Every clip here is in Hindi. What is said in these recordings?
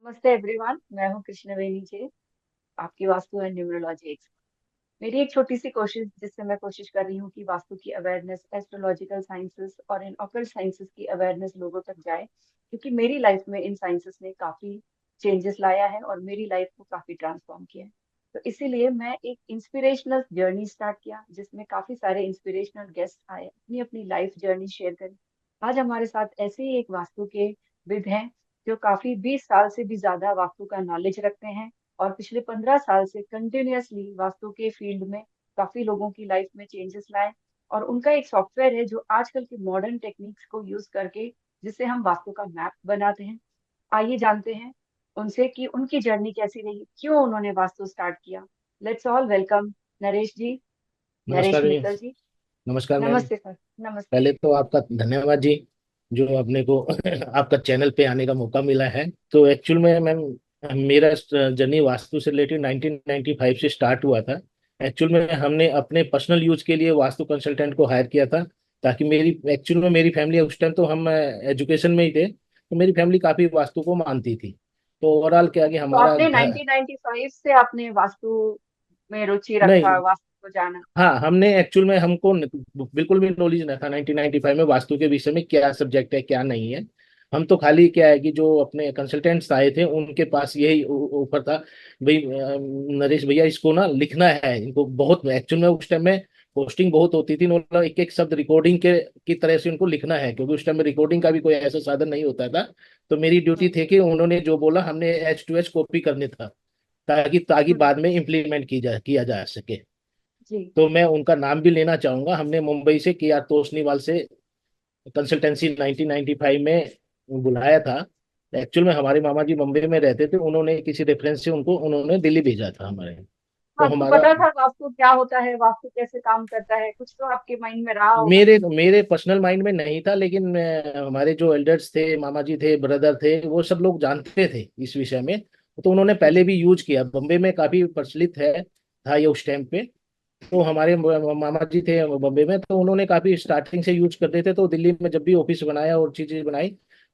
नमस्ते एवरीवन, मैं हूं कृष्णवेणी जी, आपकी वास्तु एंड न्यूमरोलॉजी एक्सपर्ट। मेरी एक छोटी सी कोशिश जिससे मैं कोशिश कर रही हूँ कि वास्तु की अवेयरनेस, एस्ट्रोलॉजिकल साइंसेस और इन ऑकल्ट साइंसेस की अवेयरनेस लोगों तक जाए, क्योंकि मेरी लाइफ में इन साइंसेस ने काफी चेंजेस लाया है और मेरी लाइफ को काफी ट्रांसफॉर्म किया है। तो इसीलिए मैं एक इंस्पिरेशनल जर्नी स्टार्ट किया जिसमें काफी सारे इंस्पिरेशनल गेस्ट आए, अपनी अपनी लाइफ जर्नी शेयर करी। आज हमारे साथ ऐसे ही एक वास्तु के विद हैं जो काफी 20 साल से भी ज्यादा वास्तु का नॉलेज रखते हैं और पिछले 15 साल से कंटिन्यूअसली वास्तु के फील्ड में काफी लोगों की लाइफ में चेंजेस लाए। और उनका एक सॉफ्टवेयर है जो आजकल के मॉडर्न टेक्निक्स को यूज करके जिससे हम वास्तु का मैप बनाते हैं। आइए जानते हैं उनसे कि उनकी जर्नी कैसी रही, क्यों उन्होंने वास्तु स्टार्ट किया। लेट्स ऑल वेलकम नरेश जी, नमस्कार नरेश जी। मित्तल जी। नमस्कार मैम। नमस्ते सर। नमस्ते। पहले तो आपका धन्यवाद जी, जो अपने को आपका चैनल पे आने का मौका मिला है। तो एक्चुअल में मैम, मेरा जर्नी वास्तु से रिलेटेड 1995 से स्टार्ट हुआ था। एक्चुअल में हमने अपने पर्सनल यूज के लिए वास्तु कंसल्टेंट को हायर किया था, ताकि मेरी फैमिली उस टाइम तो हम एजुकेशन में ही थे, तो मेरी फैमिली काफी वास्तु को मानती थी। तो ओवरऑल क्या कि तो हमारा आपने घर। 1995 से आपने वास्तु में रुचि रखा, नहीं, वास्तु को जाना। हाँ, हमने एक्चुअल में हमको बिल्कुल भी नॉलेज नहीं था 1995 में वास्तु के विषय में, क्या सब्जेक्ट है क्या नहीं है। हम तो खाली क्या है कि जो अपने कंसल्टेंट्स आए थे उनके पास यही ऑफर था, भाई नरेश भैया इसको ना लिखना है, इनको बहुत एक्चुअल में उस टाइम में पोस्टिंग बहुत होती थी, मतलब एक एक शब्द रिकॉर्डिंग के की तरह से उनको लिखना है, क्योंकि उस टाइम में रिकॉर्डिंग का भी कोई ऐसा साधन नहीं होता था। तो मेरी ड्यूटी थी कि उन्होंने जो बोला हमने H2H कॉपी करने था, ताकि ताकि हम्म। बाद में इम्प्लीमेंट किया जा सके। जी। तो मैं उनका नाम भी लेना चाहूंगा। हमने मुंबई से के आर तोशनीवाल से कंसल्टेंसी 1995 में बुलाया था। एक्चुअल में हमारे मामा जी मुंबई में रहते थे, उन्होंने किसी रेफरेंस से उनको उन्होंने दिल्ली भेजा था हमारे। तो आपको हमारा पता था वास्तु क्या होता है, वास्तु कैसे काम करता है, कुछ तो आपके माइंड में रहा होगा। मेरे मेरे पर्सनल माइंड में नहीं था, लेकिन हमारे जो एल्डर्स थे, मामा जी थे, ब्रदर थे, वो सब लोग जानते थे इस विषय में। तो उन्होंने पहले जी। भी यूज किया, बम्बे में काफी प्रचलित है था ये उस टाइम पे। तो हमारे मामा जी थे बॉम्बे में, तो उन्होंने काफी स्टार्टिंग से यूज करते थे। तो दिल्ली में जब भी ऑफिस बनाया और चीजें बनाई,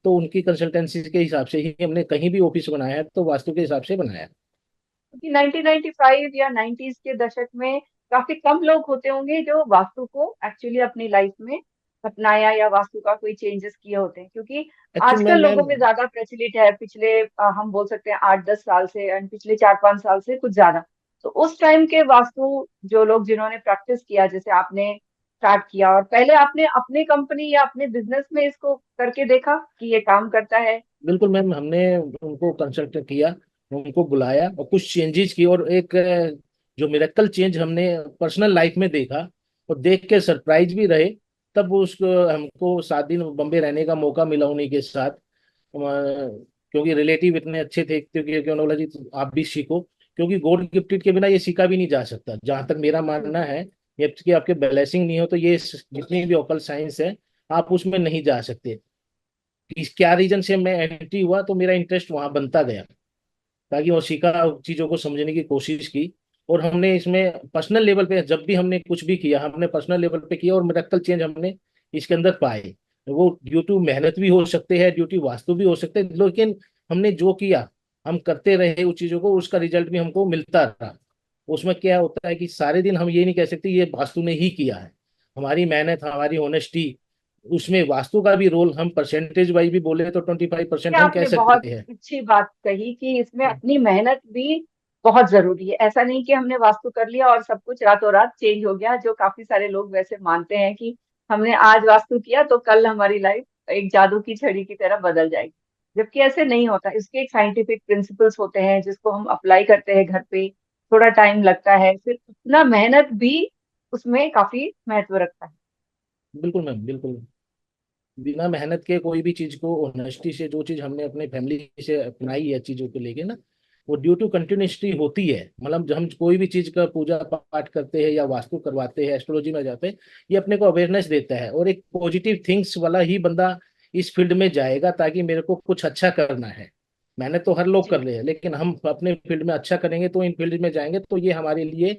तो उनकी कंसल्टेंसी के हिसाब से ही हमने कहीं भी ऑफिस बनाया है, तो वास्तु के हिसाब से बनाया। क्योंकि 1995 या 90s के दशक में काफी कम लोग होते होंगे जो वास्तु को एक्चुअली अपनी लाइफ में अपनाया या वास्तु का कोई चेंजेस किए होते हैं, क्योंकि एक्चुअल में आजकल मैम, लोगों में ज्यादा प्रचलित है। पिछले हम बोल सकते हैं 8-10 साल से एंड पिछले 4-5 साल से कुछ ज्यादा। तो उस टाइम के वास्तु जो लोग जिन्होंने प्रैक्टिस किया, जैसे आपने स्टार्ट किया और पहले आपने अपनी कंपनी या अपने बिजनेस में इसको करके देखा कि ये काम करता है। बिल्कुल मैम, हमने उनको कंसल्ट किया, उनको बुलाया और कुछ चेंजेस की, और एक जो मिरेकल चेंज हमने पर्सनल लाइफ में देखा और देख के सरप्राइज भी रहे। तब उसको हमको 7 दिन बम्बे रहने का मौका मिला उन्हीं के साथ। क्योंकि रिलेटिव इतने अच्छे थे, क्योंकि उन्होंने बोला जी आप भी सीखो, क्योंकि गॉड गिफ्टेड के बिना ये सीखा भी नहीं जा सकता, जहां तक मेरा मानना है। ये कि आपके ब्लेसिंग नहीं हो तो ये जितनी भी ओकल साइंस है, आप उसमें नहीं जा सकते। इस क्या रीजन से मैं एंट्री हुआ, तो मेरा इंटरेस्ट वहां बनता गया, ताकि वो सीखा, चीजों को समझने की कोशिश की। और हमने इसमें पर्सनल लेवल पे जब भी हमने कुछ भी किया, हमने पर्सनल लेवल पे किया, और मिरेकल चेंज हमने इसके अंदर पाए। वो ड्यू टू मेहनत भी हो सकते हैं, ड्यू टू वास्तु भी हो सकते हैं, लेकिन हमने जो किया, हम करते रहे उस चीजों को, उसका रिजल्ट भी हमको मिलता रहा। उसमें क्या होता है कि सारे दिन हम ये नहीं कह सकते ये वास्तु ने ही किया है। हमारी मेहनत, हमारी ऑनेस्टी, उसमें वास्तु का भी रोल, हम परसेंटेज वाइज भी बोले तो ये 25% हम कह आपने बहुत सकते हैं। अच्छी बात कही कि इसमें अपनी मेहनत भी बहुत जरूरी है। ऐसा नहीं कि हमने वास्तु कर लिया और सब कुछ रातों रात चेंज हो गया, जो काफी सारे लोग वैसे मानते हैं कि हमने आज वास्तु किया तो कल हमारी लाइफ एक जादू की छड़ी की तरह बदल जाएगी। जबकि ऐसे नहीं होता। इसके एक साइंटिफिक प्रिंसिपल्स होते हैं जिसको हम अप्लाई करते हैं घर पे। थोड़ा टाइम लगता है, फिर उतना मेहनत भी उसमें काफी महत्व रखता है। बिल्कुल मैम, बिल्कुल। बिना मेहनत के कोई भी चीज को ऑनेस्टी से, जो चीज हमने अपने फैमिली से अपनाई है चीजों को लेके ना, वो ड्यू टू कंटिन्यूसली होती है। मतलब जब हम कोई भी चीज का पूजा पाठ करते हैं या वास्तु करवाते हैं, एस्ट्रोलॉजी में जाते हैं, ये अपने को अवेयरनेस देता है, और एक पॉजिटिव थिंग्स वाला ही बंदा इस फील्ड में जाएगा, ताकि मेरे को कुछ अच्छा करना है। मेहनत तो हर लोग कर जी। रहे हैं, लेकिन हम अपने फील्ड में अच्छा करेंगे तो इन फील्ड में जाएंगे, तो ये हमारे लिए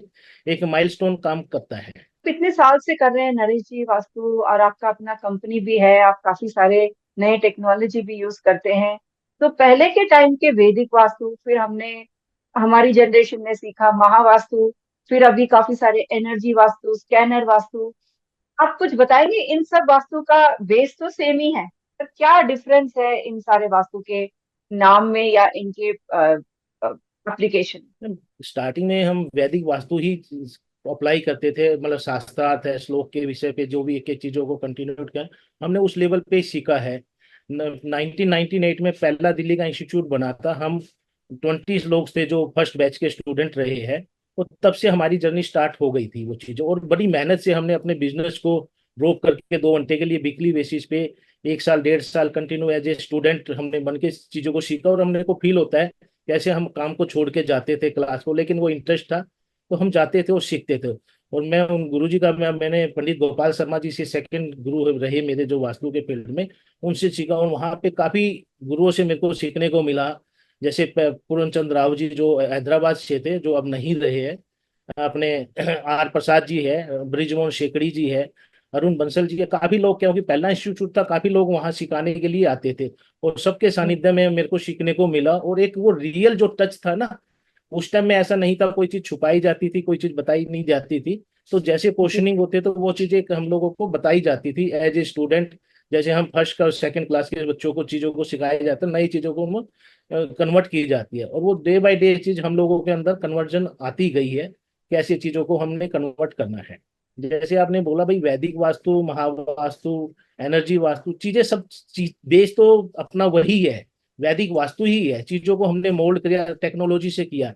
एक माइलस्टोन काम करता है। कितने साल से कर रहे हैं नरेश जी वास्तु, और आपका अपना कंपनी भी है, आप काफी सारे नए टेक्नोलॉजी भी यूज करते हैं। तो पहले के टाइम के वैदिक वास्तु, फिर हमने हमारी जनरेशन ने सीखा महावास्तु, फिर अभी काफी सारे एनर्जी वास्तु, स्कैनर वास्तु। आप कुछ बताएंगे, इन सब वास्तु का बेस तो सेम ही है, तो क्या डिफरेंस है इन सारे वास्तु के नाम में या इनके एप्लीकेशन? स्टार्टिंग में हम वैदिक वास्तु ही अप्लाई करते थे, मतलब शास्त्रार्थ है, श्लोक के विषय पे जो भी एक एक चीजों को कंटिन्यू किया, हमने उस लेवल पे ही सीखा है। 1998 में पहला दिल्ली का इंस्टीट्यूट बना था, हम 20 लोग थे जो फर्स्ट बैच के स्टूडेंट रहे हैं। तो तब से हमारी जर्नी स्टार्ट हो गई थी वो चीज़, और बड़ी मेहनत से हमने अपने बिजनेस को ड्रॉप करके 2 घंटे के लिए वीकली बेसिस पे 1 साल 1.5 साल कंटिन्यू एज ए स्टूडेंट हमने बन के चीज़ों को सीखा। और हमने को फील होता है कैसे हम काम को छोड़ के जाते थे क्लास को, लेकिन वो इंटरेस्ट था तो हम जाते थे और सीखते थे। और मैं उन गुरु जी का मैंने पंडित गोपाल शर्मा जी से सेकंड गुरु रहे मेरे जो वास्तु के फील्ड में, उनसे सीखा। और वहाँ पे काफी गुरुओं से मेरे को सीखने को मिला। जैसे पूर्ण चंद्र राव जी जो हैदराबाद से थे, जो अब नहीं रहे हैं, अपने आर प्रसाद जी है, ब्रिजमोहन शेकड़ी जी है, अरुण बंसल जी है, काफी लोग, क्योंकि पहला इंस्टीट्यूट था, काफी लोग वहां सिखाने के लिए आते थे। और सबके सानिध्य में मेरे को सीखने को मिला। और एक वो रियल जो टच था ना, उस टाइम में ऐसा नहीं था कोई चीज छुपाई जाती थी, कोई चीज बताई नहीं जाती थी। तो जैसे जी। क्वेश्चनिंग होते तो वो चीजें हम लोगों को बताई जाती थी एज ए स्टूडेंट। जैसे हम फर्स्ट का और सेकंड क्लास के बच्चों को चीजों को सिखाया जाता है, नई चीजों को कन्वर्ट की जाती है, और वो डे बाय डे चीज हम लोगों के अंदर कन्वर्जन आती गई है, कैसे चीजों को हमने कन्वर्ट करना है। जैसे आपने बोला भाई, वैदिक वास्तु, महावास्तु, एनर्जी वास्तु, चीजें सब चीज बेस तो अपना वही है, वैदिक वास्तु ही है। चीजों को हमने मोल्ड किया, टेक्नोलॉजी से किया।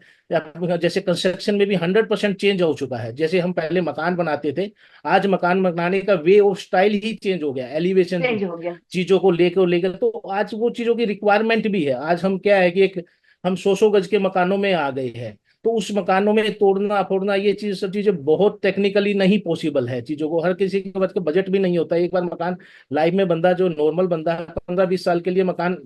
जैसे कंस्ट्रक्शन में भी 100% चेंज हो चुका है। जैसे हम पहले मकान बनाते थे, आज मकान बनाने का वे और स्टाइल ही चेंज हो गया, एलिवेशन चेंज हो गया। चीजों को लेकर तो आज वो चीजों की रिक्वायरमेंट भी है। आज हम क्या है कि एक हम 100 गज के मकानों में आ गए हैं, तो उस मकानों में तोड़ना फोड़ना ये चीज सब चीजें बहुत टेक्निकली नहीं पॉसिबल है। चीजों को हर किसी के बस का बजट भी नहीं होता। एक बार मकान लाइफ में बंदा, जो नॉर्मल बंदा है, 15-20 साल के लिए मकान,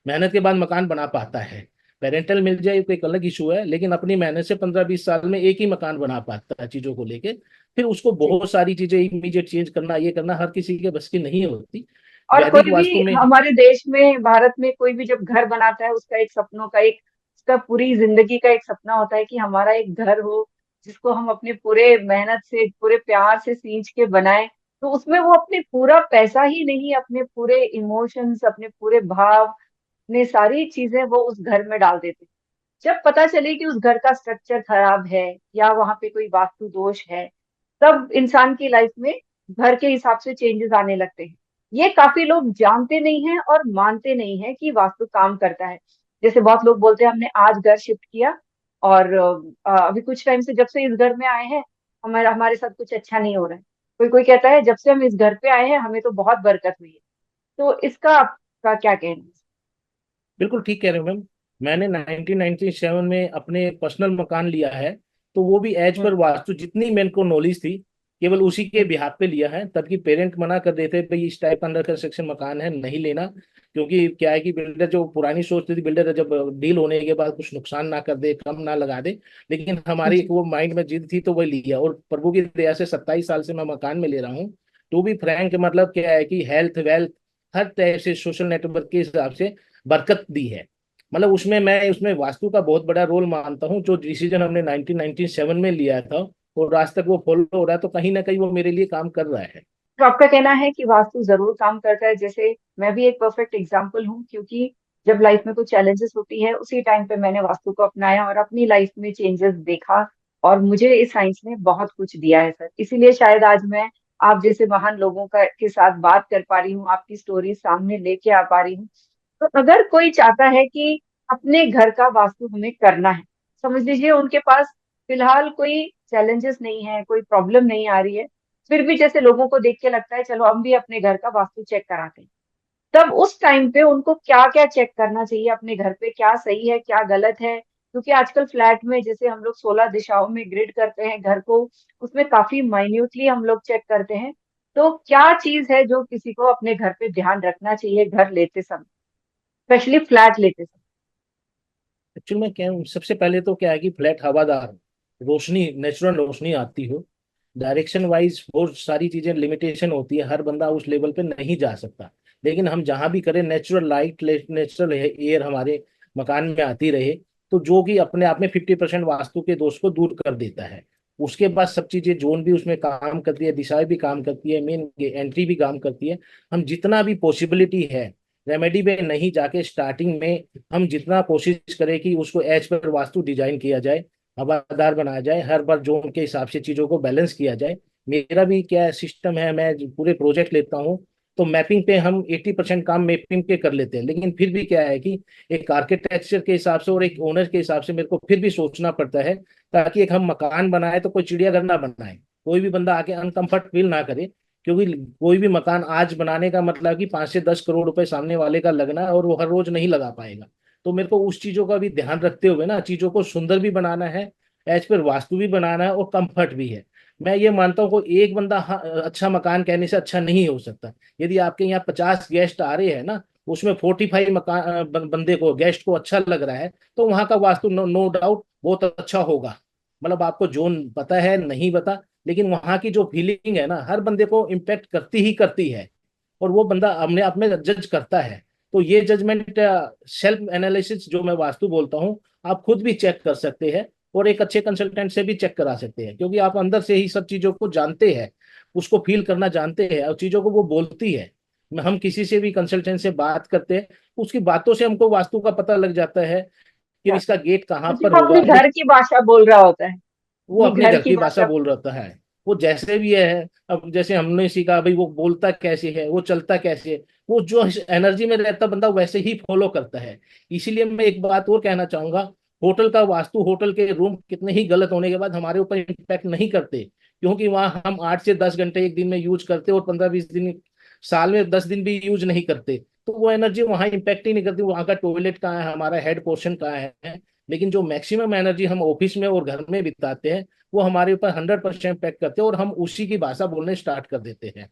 मेहनत के बाद मकान बना पाता है। पेरेंटल मिल जाए तो एक अलग इशू है, लेकिन अपनी मेहनत से 15-20 साल में एक ही मकान बना पाता है चीजों को लेके। फिर उसको जी। बहुत सारी चीजें इमीडिएट चेंज करना, ये करना हर किसी के बस की नहीं होती। और वैदिक कोई वास्तु भी में हमारे देश में, भारत में, कोई भी जब घर बनाता है, उसका एक सपनों का एक, उसका पूरी जिंदगी का एक सपना होता है कि हमारा एक घर हो जिसको हम अपने पूरे मेहनत से, पूरे प्यार से सींच के बनाएं। तो उसमें वो अपने पूरा पैसा ही नहीं, अपने पूरे इमोशंस, अपने पूरे भाव, अपने सारी चीजें वो उस घर में डाल देते हैं। जब पता चले कि उस घर का स्ट्रक्चर खराब है या वहां पे कोई वास्तु दोष है, तब इंसान की लाइफ में घर के हिसाब से चेंजेस आने लगते हैं। ये काफी लोग जानते नहीं हैं और मानते नहीं हैं कि वास्तु काम करता है। जैसे बहुत लोग बोलते हैं हमने आज घर शिफ्ट किया और अभी कुछ टाइम से, जब से इस घर में आए हैं, हमारे हमारे साथ कुछ अच्छा नहीं हो रहा है। कोई कोई कहता है जब से हम इस घर पे आए हैं हमें तो बहुत बरकत हुई है। तो इसका आपका क्या कहना है? बिल्कुल ठीक कह रहे हो मैम। मैंने 1997 में अपने पर्सनल मकान लिया है, तो वो भी एज पर हम्म। वास्तु जितनी मेरे को नॉलेज थी, केवल उसी के हम्म। बिहाफ पे लिया है। तब की पेरेंट मना कर देते भाई इस टाइप का अंडर कंस्ट्रक्शन मकान है, नहीं लेना। क्योंकि क्या है कि बिल्डर जो पुरानी सोचती थी, बिल्डर जब डील होने के बाद कुछ नुकसान ना कर दे, कम ना लगा दे। लेकिन हमारी एक जी। वो माइंड में जिद थी तो वही लिया, और प्रभु की दया से 27 साल से मैं मकान में ले रहा हूँ। टू बी फ्रैंक, मतलब क्या है कि हेल्थ वेल्थ हर तरह से सोशल नेटवर्क के हिसाब से बरकत दी है। मतलब उसमें मैं उसमें वास्तु का बहुत बड़ा रोल मानता हूँ। जो डिसीजन हमने 1997 में लिया था और आज तक वो फॉलो हो रहा है, तो कहीं ना कहीं वो मेरे लिए काम कर रहा है। तो आपका कहना है कि वास्तु जरूर काम करता है। जैसे मैं भी एक परफेक्ट एग्जाम्पल हूँ, क्योंकि जब लाइफ में कुछ चैलेंजेस होती है उसी टाइम पे मैंने वास्तु को अपनाया और अपनी लाइफ में चेंजेस देखा। और मुझे इस साइंस ने बहुत कुछ दिया है सर, इसीलिए शायद आज मैं आप जैसे महान लोगों का के साथ बात कर पा रही हूँ, आपकी स्टोरी सामने लेके आ पा रही हूँ। तो अगर कोई चाहता है कि अपने घर का वास्तु हमें करना है, समझ लीजिए उनके पास फिलहाल कोई चैलेंजेस नहीं है, कोई प्रॉब्लम नहीं आ रही है, फिर भी जैसे लोगों को देख के लगता है चलो हम भी अपने घर का वास्तु चेक कराते हैं, तब उस टाइम पे उनको क्या क्या चेक करना चाहिए अपने घर पे, क्या सही है क्या गलत है? क्योंकि आजकल फ्लैट में जैसे हम लोग 16 दिशाओं में ग्रिड करते हैं घर को, उसमें काफी माइन्यूटली हम लोग चेक करते हैं। तो क्या चीज है जो किसी को अपने घर पे ध्यान रखना चाहिए घर लेते समय, स्पेशली फ्लैट लेते समय? एक्चुअली में क्या, सबसे पहले तो क्या है कि फ्लैट हवादार हो, रोशनी, नेचुरल रोशनी आती हो। डायरेक्शन वाइज बहुत सारी चीजें लिमिटेशन होती है, हर बंदा उस लेवल पे नहीं जा सकता। लेकिन हम जहां भी करें नेचुरल लाइट, नेचुरल एयर हमारे मकान में आती रहे, तो जो कि अपने आप में 50% वास्तु के दोष को दूर कर देता है। उसके बाद सब चीजें, जोन भी उसमें काम करती है, दिशाएं भी काम करती है, मेन एंट्री भी काम करती है। हम जितना भी पॉसिबिलिटी है रेमेडी में नहीं जाके, स्टार्टिंग में हम जितना कोशिश करें कि उसको एज पर वास्तु डिजाइन किया जाए, हवादार बनाया जाए, हर बार जोन के हिसाब से चीजों को बैलेंस किया जाए। मेरा भी क्या सिस्टम है, मैं पूरे प्रोजेक्ट लेता हूँ तो मैपिंग पे हम 80% काम मैपिंग पे कर लेते हैं, लेकिन फिर भी क्या है कि एक आर्किटेक्चर के हिसाब से और एक ओनर के हिसाब से मेरे को फिर भी सोचना पड़ता है, ताकि एक हम मकान बनाए तो कोई चिड़ियाघर ना बनाए, कोई भी बंदा आके अनकंफर्ट फील ना करे। क्योंकि कोई भी मकान आज बनाने का मतलब कि 5 से 10 करोड़ रुपए सामने वाले का लगना है, और वो हर रोज नहीं लगा पाएगा। तो मेरे को उस चीजों का भी ध्यान रखते हुए ना चीजों को सुंदर भी बनाना है, एज पर वास्तु भी बनाना है, और कंफर्ट भी है। मैं ये मानता हूँ कोई एक बंदा अच्छा मकान कहने से अच्छा नहीं हो सकता। यदि आपके यहाँ 50 गेस्ट आ रहे हैं ना, उसमें 45 मकान बंदे को, गेस्ट को अच्छा लग रहा है, तो वहां का वास्तु नो डाउट बहुत अच्छा होगा। मतलब आपको जोन पता है नहीं पता, लेकिन वहां की जो फीलिंग है ना, हर बंदे को इम्पेक्ट करती ही करती है, और वो बंदा अपने आप में जज करता है। तो ये जजमेंट, सेल्फ एनालिसिस जो मैं वास्तु बोलता हूँ, आप खुद भी चेक कर सकते हैं, और एक अच्छे कंसल्टेंट से भी चेक करा सकते हैं, क्योंकि आप अंदर से ही सब चीजों को जानते हैं, उसको फील करना जानते हैं, और चीजों को वो बोलती है। हम किसी से भी कंसल्टेंट से बात करते हैं, उसकी बातों से हमको वास्तु का पता लग जाता है कि अच्छा, इसका गेट कहाँ क्योंकि पर वो अपने होगा। घर की भाषा बोल रहा होता है, वो अपनी अपने घर घर की की भाषा भाषा। बोल रहा है। वो जैसे भी है, अब जैसे हमने सीखा भाई वो बोलता कैसे है, वो चलता कैसे है, वो जो एनर्जी में रहता बंदा वैसे ही फॉलो करता है। इसीलिए मैं एक बात और कहना चाहूंगा, होटल का वास्तु, होटल के रूम कितने ही गलत होने के बाद हमारे ऊपर इम्पैक्ट नहीं करते, क्योंकि वहां हम 8 से 10 घंटे एक दिन में यूज करते, और 15-20 दिन, साल में 10 दिन भी यूज नहीं करते। तो वो एनर्जी वहां इम्पैक्ट ही नहीं करती। वहां का टॉयलेट कहाँ है, हमारा हेड पोर्शन कहाँ है, लेकिन जो मैक्सिमम एनर्जी हम ऑफिस में और घर में बिताते हैं, वो हमारे ऊपर 100% इम्पैक्ट करते हैं, और हम उसी की भाषा बोलने स्टार्ट कर देते हैं।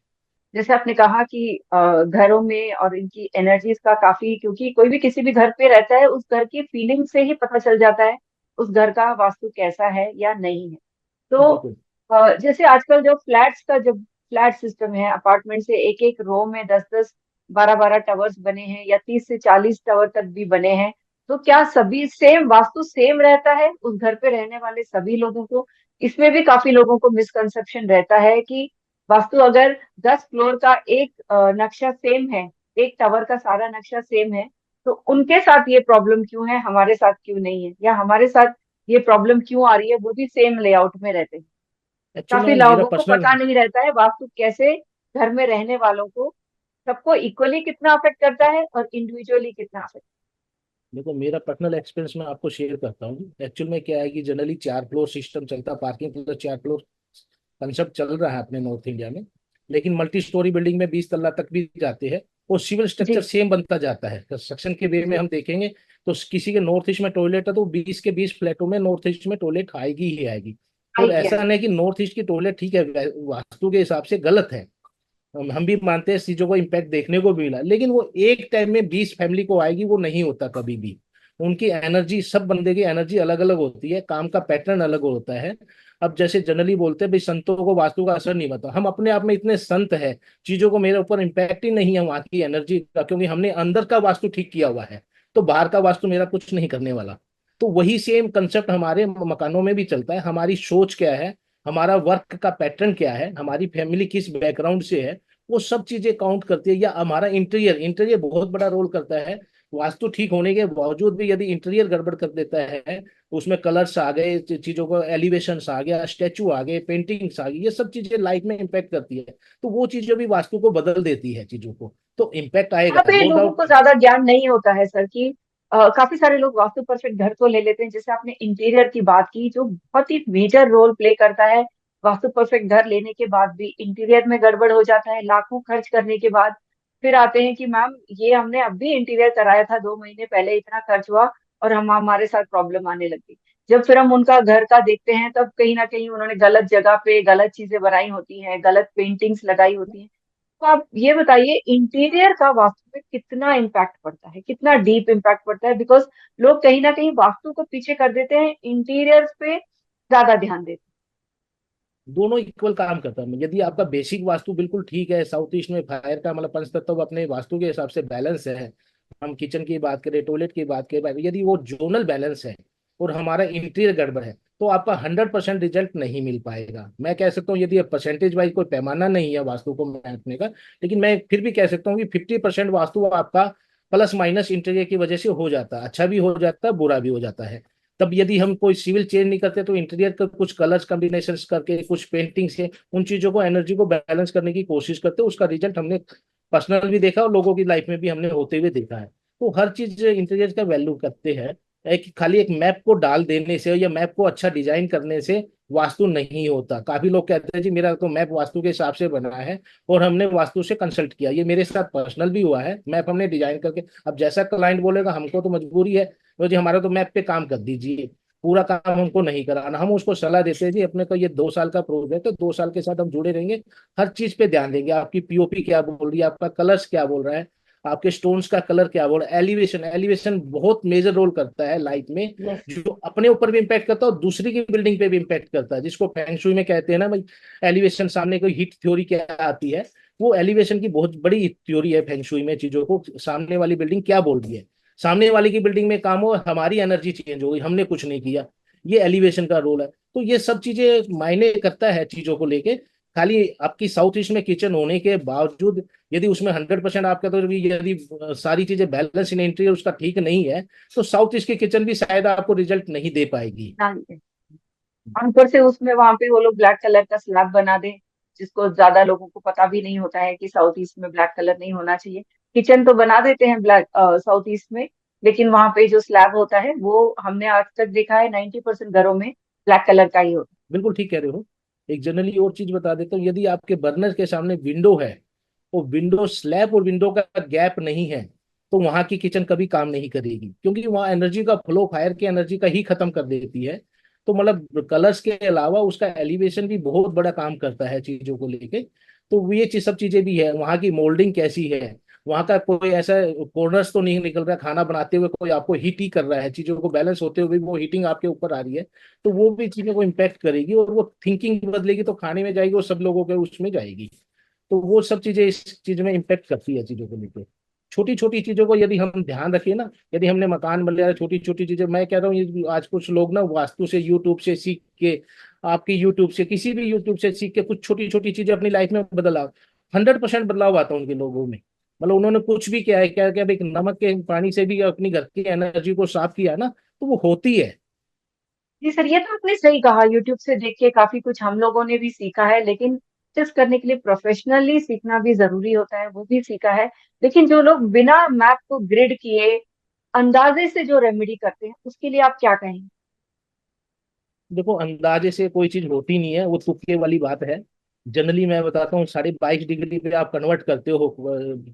जैसे आपने कहा कि घरों में और इनकी एनर्जीज का काफी, क्योंकि कोई भी किसी भी घर पे रहता है, उस घर की फीलिंग से ही पता चल जाता है उस घर का वास्तु कैसा है या नहीं है। तो बिल्कुल। जैसे आजकल जो फ्लैट्स का जब फ्लैट सिस्टम है, अपार्टमेंट से एक एक रो में 10-10 12-12 टावर्स बने हैं, या 30 से 40 टावर तक भी बने हैं, तो क्या सभी सेम वास्तु सेम रहता है उस घर पे रहने वाले सभी लोगों को? इसमें भी काफी लोगों को मिसकंसेप्शन रहता है कि वास्तु अगर 10 फ्लोर का एक नक्शा सेम है, एक टावर का सारा नक्शा सेम है, तो उनके साथ ये प्रॉब्लम क्यों है, हमारे साथ क्यों नहीं है, या हमारे साथ ये प्रॉब्लम क्यों आ रही है, वो भी सेम लेआउट में रहते हैं। एक्चुअल काफी में मेरा लोगों को पर्सनल, पता नहीं रहता है वास्तु कैसे घर में रहने वालों को, सबको इक्वली कितना अफेक्ट करता है और इंडिविजुअली कितना अफेक्ट। देखो मेरा पर्सनल एक्सपीरियंस मैं आपको शेयर करता हूँ। एक्चुअल में क्या है कि जनरली 4 फ्लोर सिस्टम चलता है, पार्किंग प्लस 4 फ्लोर कंसेप्ट चल रहा है अपने नॉर्थ इंडिया में। लेकिन मल्टी स्टोरी बिल्डिंग में 20 तल्ला तक भी जाते हैं, और सिविल स्ट्रक्चर जी सेम बनता जाता है। कंस्ट्रक्शन के वे में जी। हम देखेंगे तो किसी के नॉर्थ ईस्ट में टॉयलेट है तो 20 के 20 फ्लैटों में नॉर्थ ईस्ट में टॉयलेट आएगी ही आएगी। और आएगी ऐसा आएगी। नहीं कि नॉर्थ ईस्ट की टॉयलेट ठीक है, वास्तु के हिसाब से गलत है। हम भी मानते हैं इस चीजों को इम्पैक्ट देखने को भी मिला, लेकिन वो एक टाइम में 20 फैमिली को आएगी, वो नहीं होता कभी भी। उनकी एनर्जी, सब बंदे की एनर्जी अलग अलग होती है, काम का पैटर्न अलग होता है। अब जैसे जनरली बोलते हैं भाई संतों को वास्तु का असर नहीं पता, हम अपने आप में इतने संत है, चीजों को मेरे ऊपर इम्पैक्ट ही नहीं है वहां की एनर्जी का, क्योंकि हमने अंदर का वास्तु ठीक किया हुआ है। तो बाहर का वास्तु मेरा कुछ नहीं करने वाला। तो वही सेम कंसेप्ट हमारे मकानों में भी चलता है। हमारी सोच क्या है, हमारा वर्क का पैटर्न क्या है, हमारी फैमिली किस बैकग्राउंड से है, वो सब चीजें काउंट करती है। या हमारा इंटीरियर, इंटीरियर बहुत बड़ा रोल करता है। वास्तु ठीक होने के बावजूद भी यदि इंटीरियर गड़बड़ कर देता है, उसमें कलर्स आ गए, चीजों को एलिवेशंस आ गया, स्टेचू आ गए, पेंटिंग्स आ गई, ये सब चीजें लाइफ में इम्पैक्ट करती है। तो वो चीजें भी वास्तु को बदल देती है चीजों को। तो इम्पैक्ट यहाँ आएगा पे नो लोगों डाउट। को ज्यादा ज्ञान नहीं होता है सर कि काफी सारे लोग वास्तु परफेक्ट घर तो ले लेते हैं, जैसे आपने इंटीरियर की बात की जो बहुत ही मेजर रोल प्ले करता है। वास्तु परफेक्ट घर लेने के बाद भी इंटीरियर में गड़बड़ हो जाता है, लाखों खर्च करने के बाद फिर आते हैं कि मैम ये हमने अभी इंटीरियर कराया था, 2 महीने पहले इतना खर्च हुआ और हम हमारे साथ प्रॉब्लम आने लगी। जब फिर हम उनका घर का देखते हैं, तब कहीं ना कहीं उन्होंने गलत जगह पे गलत चीजें बनाई होती हैं, गलत पेंटिंग्स लगाई होती हैं। तो आप ये बताइए इंटीरियर का वास्तु में कितना इम्पैक्ट पड़ता है, कितना डीप इम्पैक्ट पड़ता है? बिकॉज लोग कहीं ना कहीं वास्तु को पीछे कर देते हैं, इंटीरियर पे ज्यादा ध्यान देते दोनों इक्वल काम करता है। यदि आपका बेसिक वास्तु बिल्कुल ठीक है, साउथ ईस्ट में फायर का मतलब पंच तत्व अपने वास्तु के हिसाब से बैलेंस है, हम किचन की बात करें, टॉयलेट की बात करें, यदि वो जोनल बैलेंस है और हमारा इंटीरियर गड़बड़ है, तो आपका 100% रिजल्ट नहीं मिल पाएगा। मैं कह सकता हूँ, यदि परसेंटेज वाइज कोई पैमाना नहीं है वास्तु को मापने का, लेकिन मैं फिर भी कह सकता हूँ कि 50% वास्तु आपका प्लस माइनस इंटीरियर की वजह से हो जाता है, अच्छा भी हो जाता है, बुरा भी हो जाता है। तब यदि हम कोई सिविल चेंज नहीं करते, तो इंटीरियर का कुछ कलर्स कॉम्बिनेशन करके, कुछ पेंटिंग से उन चीजों को, एनर्जी को बैलेंस करने की कोशिश करते हैं। उसका रिजल्ट हमने पर्सनल भी देखा और लोगों की लाइफ में भी हमने होते हुए देखा है। तो हर चीज इंटीरियर का वैल्यू करते हैं। एक खाली एक मैप को डाल देने से या मैप को अच्छा डिजाइन करने से वास्तु नहीं होता। काफी लोग कहते हैं जी मेरा तो मैप वास्तु के हिसाब से बना है और हमने वास्तु से कंसल्ट किया। ये मेरे साथ पर्सनल भी हुआ है, मैप हमने डिजाइन करके, अब जैसा क्लाइंट बोलेगा हमको तो मजबूरी है, तो जी हमारा तो मैप पे काम कर दीजिए, पूरा काम हमको नहीं कराना। हम उसको सलाह देते हैं जी अपने को ये 2 साल का प्रोजेक्ट है, तो 2 साल के साथ हम जुड़े रहेंगे, हर चीज पे ध्यान देंगे। आपकी पीओपी क्या बोल रही है, आपका कलर्स क्या बोल रहा है, आपके स्टोन्स का कलर क्या बोल रहा है, एलिवेशन, एलिवेशन बहुत मेजर रोल करता है लाइफ में, यस। जो अपने ऊपर भी इम्पैक्ट करता है और दूसरी की बिल्डिंग पे भी इम्पैक्ट करता है, जिसको फेंग शुई में कहते हैं ना भाई, एलिवेशन। सामने कोई हीट थ्योरी क्या आती है, वो एलिवेशन की बहुत बड़ी थ्योरी है फेंग शुई में, चीजों को सामने वाली बिल्डिंग क्या बोल रही है। सामने वाले की बिल्डिंग में काम हो, हमारी एनर्जी चेंज हो गई, हमने कुछ नहीं किया, ये एलिवेशन का रोल है। तो ये सब चीजें मायने करता है चीजों को लेके। खाली आपकी साउथ ईस्ट में किचन होने के बावजूद यदि उसमें 100% आपका, तो यदि सारी चीजें बैलेंस इन एंट्री उसका ठीक नहीं है, तो साउथ ईस्ट की किचन भी शायद आपको रिजल्ट नहीं दे पाएगी। हाँ, आमतौर से उसमें वहां पे वो लोग ब्लैक कलर का स्लैब बना दें, जिसको ज्यादा लोगों को पता भी नहीं होता है कि साउथ ईस्ट में ब्लैक कलर नहीं होना चाहिए। किचन तो बना देते हैं ब्लैक साउथ ईस्ट में, लेकिन वहां पे जो स्लैब होता है वो हमने आज तक देखा है 90% घरों में ब्लैक कलर का ही होता बिल्कुल ठीक कह रहे हो। एक जनरली और चीज बता देता हूँ, यदि आपके बर्नर के सामने विंडो है, वो विंडो स्लैब और विंडो का गैप नहीं है, तो वहां की किचन कभी काम नहीं करेगी, क्योंकि वहां एनर्जी का फ्लो फायर की एनर्जी का ही खत्म कर देती है। तो मतलब कलर्स के अलावा उसका एलिवेशन भी बहुत बड़ा काम करता है चीजों को लेके। तो ये चीज, सब चीजें भी है, वहां की मोल्डिंग कैसी है, वहां का कोई ऐसा कॉर्नर्स तो नहीं निकल रहा है, खाना बनाते हुए कोई आपको हीट ही कर रहा है, चीजों को बैलेंस होते हुए भी वो हीटिंग आपके ऊपर आ रही है, तो वो भी चीजों को इम्पेक्ट करेगी और वो थिंकिंग बदलेगी तो खाने में जाएगी और सब लोगों के उसमें जाएगी। तो वो सब चीजें इस चीज में इम्पेक्ट करती है चीजों को लेकर। छोटी छोटी चीजों को यदि हम ध्यान रखें ना, यदि हमने मकान बन लिया, छोटी छोटी चीजें, मैं कह रहा हूँ ये आज कुछ लोग ना वास्तु से यूट्यूब से सीख के, आपकी यूट्यूब से, किसी भी यूट्यूब से सीख के कुछ छोटी छोटी चीजें अपनी लाइफ में बदलाव, 100% बदलाव आता है उनके लोगों में। मतलब उन्होंने कुछ भी किया है, क्या क्या, एक नमक के पानी से भी अपनी घर की एनर्जी को साफ किया ना, तो वो होती है। जी सर, ये तो आपने सही कहा। यूट्यूब से देख के काफी कुछ हम लोगों ने भी सीखा है, लेकिन जस्ट करने के लिए प्रोफेशनली सीखना भी जरूरी होता है, वो भी सीखा है। लेकिन जो लोग बिना मैप को ग्रिड किए अंदाजे से जो रेमेडी करते हैं, उसके लिए आप क्या कहेंगे? देखो, अंदाजे से कोई चीज होती नहीं है, वो तुक्के वाली बात है। जनरली मैं बताता हूँ 22.5 डिग्री पे आप कन्वर्ट करते हो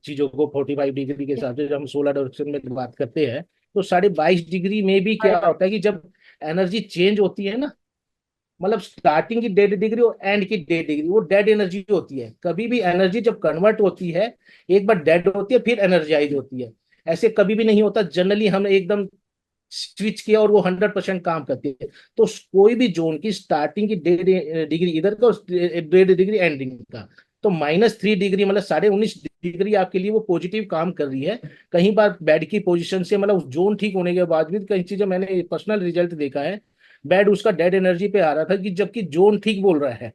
चीजों को, 45 डिग्री के हिसाब से जब हम सोलर डायरेक्शन में बात करते हैं, तो 22.5 डिग्री में भी बाय क्या बाय। होता है कि जब एनर्जी चेंज होती है ना, मतलब स्टार्टिंग की 1.5 डिग्री और एंड की 1.5 डिग्री, वो डेड एनर्जी होती है। कभी भी एनर्जी जब कन्वर्ट होती है, एक बार डेड होती है फिर एनर्जाइज होती है, ऐसे कभी भी नहीं होता। जनरली हम एकदम स्विच किया और वो 100% काम करती है। तो कोई भी जोन की स्टार्टिंग की 1.5 डिग्री इधर का और 1.5 डिग्री एंडिंग का, तो -3 डिग्री मतलब 19.5 डिग्री आपके लिए वो पॉजिटिव काम कर रही है। कहीं बार बेड की पोजीशन से, मतलब जोन ठीक होने के बाद भी कई चीजें मैंने पर्सनल रिजल्ट देखा है, बेड उसका डेड एनर्जी पे आ रहा था, कि जबकि जोन ठीक बोल रहा है।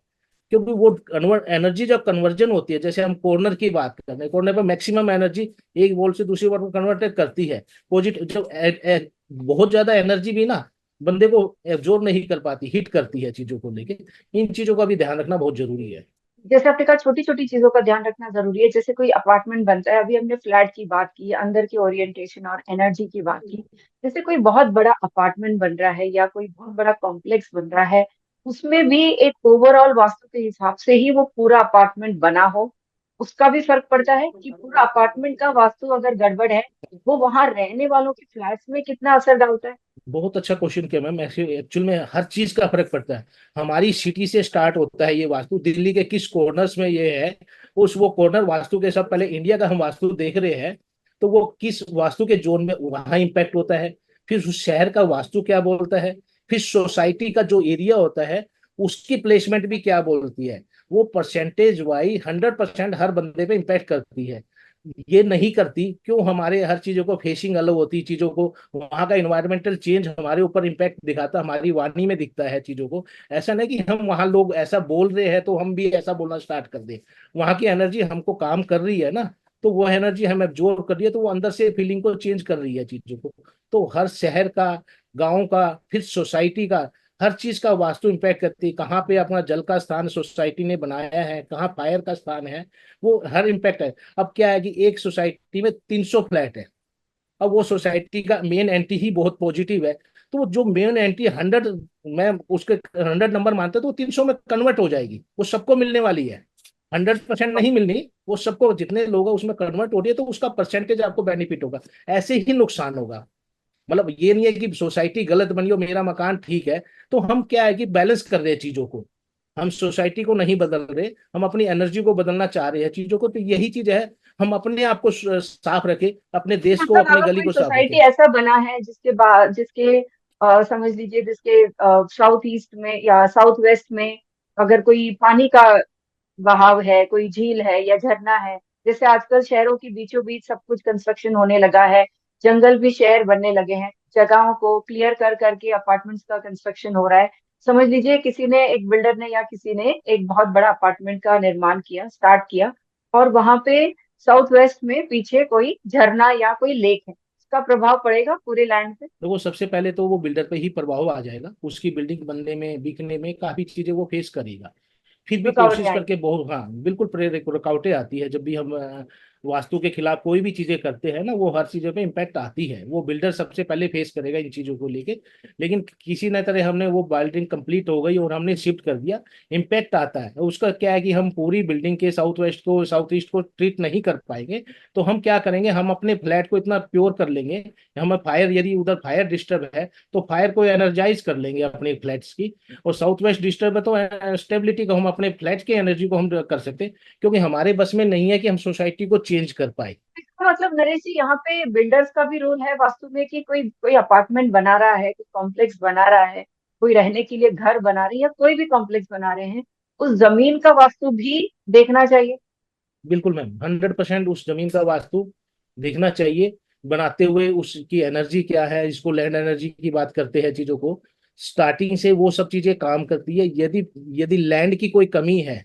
क्योंकि वो कन्वर्ट एनर्जी जब कन्वर्जन होती है, जैसे हम कॉर्नर की बात कर रहे हैं, कॉर्नर पर मैक्सिमम एनर्जी एक वोल्ट से दूसरी वोल्ट को कन्वर्ट करती है। पॉजिटिव जब बहुत ज्यादा एनर्जी भी ना बंदे को एब्जॉर्ब नहीं कर पाती, हिट करती है चीजों को लेके। इन चीजों का भी ध्यान रखना बहुत जरूरी है। जैसे आपने कहा छोटी छोटी चीजों का ध्यान रखना जरूरी है। जैसे कोई अपार्टमेंट बनता है, अभी हमने फ्लैट की बात की, अंदर की ओरिएंटेशन और एनर्जी की बात की। जैसे कोई बहुत बड़ा अपार्टमेंट बन रहा है या कोई बहुत बड़ा कॉम्प्लेक्स बन रहा है, उसमें भी एक ओवरऑल वास्तु के हिसाब से ही वो पूरा अपार्टमेंट बना हो, उसका भी फर्क पड़ता है कि पूरा अपार्टमेंट का वास्तु अगर गड़बड़ है, वो वहां रहने वालों के फ्लैट्स में कितना असर डालता है। बहुत अच्छा क्वेश्चन किया मैम। एक्चुअल में हर चीज का फर्क पड़ता है। हमारी सिटी से स्टार्ट होता है ये वास्तु, दिल्ली के किस कॉर्नर्स में ये है, उस वो कॉर्नर वास्तु के साथ, पहले इंडिया का हम वास्तु देख रहे हैं, तो वो किस वास्तु के जोन में वहां इम्पैक्ट होता है। फिर उस शहर का वास्तु क्या बोलता है, फिर सोसाइटी का जो एरिया होता है उसकी प्लेसमेंट भी क्या बोलती है, वो परसेंटेज वाइज 100% हर बंदे पे इम्पैक्ट करती है। ये नहीं करती क्यों? हमारे हर चीजों को फेसिंग अलग होती है चीजों को, वहां का इन्वायरमेंटल चेंज हमारे ऊपर इम्पैक्ट दिखाता, हमारी वाणी में दिखता है चीजों को। ऐसा नहीं कि हम वहां लोग ऐसा बोल रहे हैं तो हम भी ऐसा बोलना स्टार्ट कर दें। वहां की एनर्जी हमको काम कर रही है ना, तो वो एनर्जी हमें एब्जॉर्ब कर रही है, तो वो अंदर से फीलिंग को चेंज कर रही है चीजों को। तो हर शहर का, गांव का, फिर सोसाइटी का, हर चीज का वास्तु इम्पैक्ट करती है। कहाँ पे अपना जल का स्थान सोसाइटी ने बनाया है, कहाँ फायर का स्थान है, वो हर इम्पैक्ट है। अब क्या है कि एक सोसाइटी में 300 फ्लैट है, अब वो सोसाइटी का मेन एंटी ही बहुत पॉजिटिव है, तो वो जो मेन एंटी 100, मैं उसके 100 नंबर मानते तो वो 300 में कन्वर्ट हो जाएगी, वो सबको मिलने वाली है। 100% नहीं मिलनी, वो सबको, जितने लोग हैं उसमें कन्वर्ट हो रही है, तो उसका परसेंटेज आपको बेनिफिट होगा। ऐसे ही नुकसान होगा। मतलब ये नहीं है कि सोसाइटी गलत बनी हो, मेरा मकान ठीक है। तो हम क्या है कि बैलेंस कर रहे हैं चीजों को, हम सोसाइटी को नहीं बदल रहे, हम अपनी एनर्जी को बदलना चाह रहे हैं चीजों को। तो यही चीज है, हम अपने आप को साफ रखें, अपने देश को, मतलब अपनी अगर गली कोई को साफ सोसाइटी रखें। ऐसा बना है जिसके बाद जिसके समझ लीजिए जिसके साउथ ईस्ट में या साउथ वेस्ट में अगर कोई पानी का बहाव है, कोई झील है या झरना है, जैसे आजकल शहरों के बीचों बीच सब कुछ कंस्ट्रक्शन होने लगा है, जंगल भी शहर बनने लगे हैं, जगहों को क्लियर कर करके अपार्टमेंट्स का कंस्ट्रक्शन हो रहा है। समझ लीजिए किसी ने, एक बिल्डर ने या किसी ने एक बहुत बड़ा अपार्टमेंट का निर्माण किया, स्टार्ट किया, और वहां पे साउथ वेस्ट में पीछे कोई झरना या कोई लेक है, उसका प्रभाव पड़ेगा पूरे लैंड पे। तो वो सबसे पहले तो वो बिल्डर पे ही प्रभाव आ जाएगा, उसकी बिल्डिंग बनने में, बिकने में काफी चीजें वो फेस करेगा। फिर भी रुकावटें कोशिश आएंगी। करके बहुत, हाँ बिल्कुल, प्रेरक रुकावटें आती है जब भी हम वास्तु के खिलाफ कोई भी चीजें करते हैं ना, वो हर चीजों पे इम्पैक्ट आती है, वो बिल्डर सबसे पहले फेस करेगा इन चीजों को लेके। लेकिन किसी न तरह हमने वो बिल्डिंग कंप्लीट हो गई और हमने शिफ्ट कर दिया, इम्पैक्ट आता है उसका। क्या है कि हम पूरी बिल्डिंग के साउथ वेस्ट को, साउथ ईस्ट को ट्रीट नहीं कर पाएंगे। तो हम क्या करेंगे, हम अपने फ्लैट को इतना प्योर कर लेंगे, हमें फायर, यदि उधर फायर डिस्टर्ब है तो फायर को एनर्जाइज कर लेंगे अपने फ्लैट्स की। और साउथ वेस्ट डिस्टर्ब है तो स्टेबिलिटी को हम अपने फ्लैट की एनर्जी को हम कर सकते हैं, क्योंकि हमारे बस में नहीं है कि हम सोसाइटी को चेंज कर पाए। इसका मतलब नरेश जी यहाँ पे बिल्डर्स का भी रोल है वास्तु में, कि कोई कोई अपार्टमेंट बना रहा है, कोई कॉम्प्लेक्स बना रहा है, कोई रहने के लिए घर बना रही है या कोई भी कॉम्प्लेक्स बना रहे हैं, उस जमीन का वास्तु भी देखना चाहिए। बिल्कुल मैम, 100% उस जमीन का वास्तु देखना चाहिए। बनाते हुए उसकी एनर्जी क्या है, इसको लैंड एनर्जी की बात करते हैं चीजों को, स्टार्टिंग से वो सब चीजें काम करती है। यदि यदि लैंड की कोई कमी है,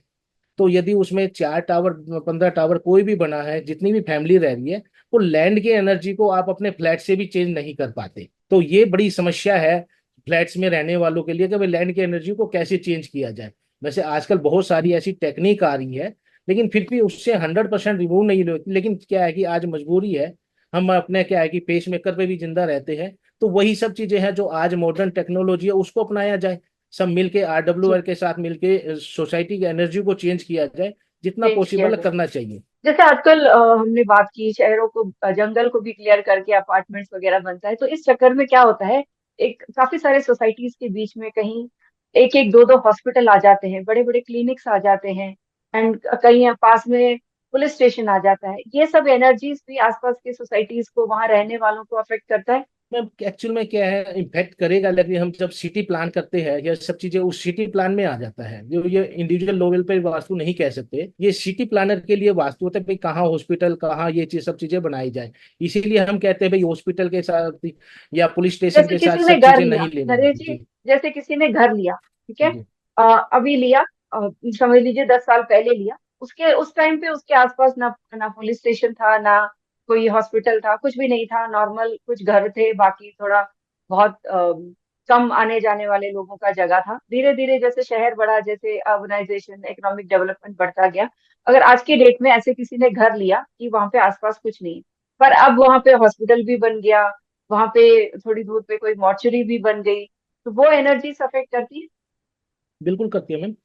तो यदि उसमें 4 टावर, 15 टावर कोई भी बना है, जितनी भी फैमिली रह रही है, वो लैंड की एनर्जी को आप अपने फ्लैट से भी चेंज नहीं कर पाते। तो ये बड़ी समस्या है फ्लैट्स में रहने वालों के लिए कि भाई लैंड की एनर्जी को कैसे चेंज किया जाए। वैसे आजकल बहुत सारी ऐसी टेक्निक आ रही है, लेकिन फिर भी उससे 100% रिमूव नहीं होती। लेकिन क्या है कि आज मजबूरी है, हम अपने क्या है कि पेस मेकर पे भी जिंदा रहते हैं। तो वही सब चीजें हैं जो आज मॉडर्न टेक्नोलॉजी है, उसको अपनाया जाए। सब मिलके जी। RWR के साथ मिलके सोसाइटी की एनर्जी को चेंज किया जाए, जितना चेंज किया पॉसिबल जाए। करना चाहिए। जैसे आजकल हमने बात की शहरों को, जंगल को भी क्लियर करके अपार्टमेंट्स वगैरह बनता है, तो इस चक्कर में क्या होता है, एक काफी सारे सोसाइटीज के बीच में कहीं एक एक दो दो हॉस्पिटल आ जाते हैं, बड़े बड़े क्लिनिक्स आ जाते हैं, एंड कहीं पास में पुलिस स्टेशन आ जाता है। ये सब एनर्जीज भी आसपास के सोसाइटीज को, वहां रहने वालों को अफेक्ट करता है। मैम एक्चुअल में क्या है, इम्पैक्ट करेगा, लेकिन हम जब सिटी प्लान करते हैं, ये सब चीजें उस सिटी प्लान में आ जाता है। जो ये इंडिविजुअल लेवल पे वास्तु नहीं कह सकते, ये सिटी प्लानर के लिए वास्तु होता है भाई, कहाँ हॉस्पिटल, कहाँ ये चीज, सब चीजें बनाई जाए। इसीलिए हम कहते हैं भाई हॉस्पिटल के साथ या पुलिस स्टेशन जैसे के साथ किसी ने सब घर चीजें लिया, नहीं लेनी नरेश जी, जी। जैसे किसी ने घर लिया, ठीक है, जी अभी लिया, समझ लीजिए 10 साल पहले लिया, उसके उस टाइम पे उसके आसपास ना ना पुलिस स्टेशन था, ना कोई हॉस्पिटल था, कुछ भी नहीं था, नॉर्मल कुछ घर थे, बाकी थोड़ा बहुत कम आने जाने वाले लोगों का जगह था। धीरे धीरे जैसे शहर बढ़ा, जैसे अर्बनाइजेशन, इकोनॉमिक डेवलपमेंट बढ़ता गया, अगर आज की डेट में ऐसे किसी ने घर लिया कि वहां पे आसपास कुछ नहीं है, पर अब वहां पे हॉस्पिटल भी बन गया, वहां पे थोड़ी दूर पे कोई मॉर्चरी भी बन गई, तो वो एनर्जी अफेक्ट करती है। बिल्कुल करती है मैम।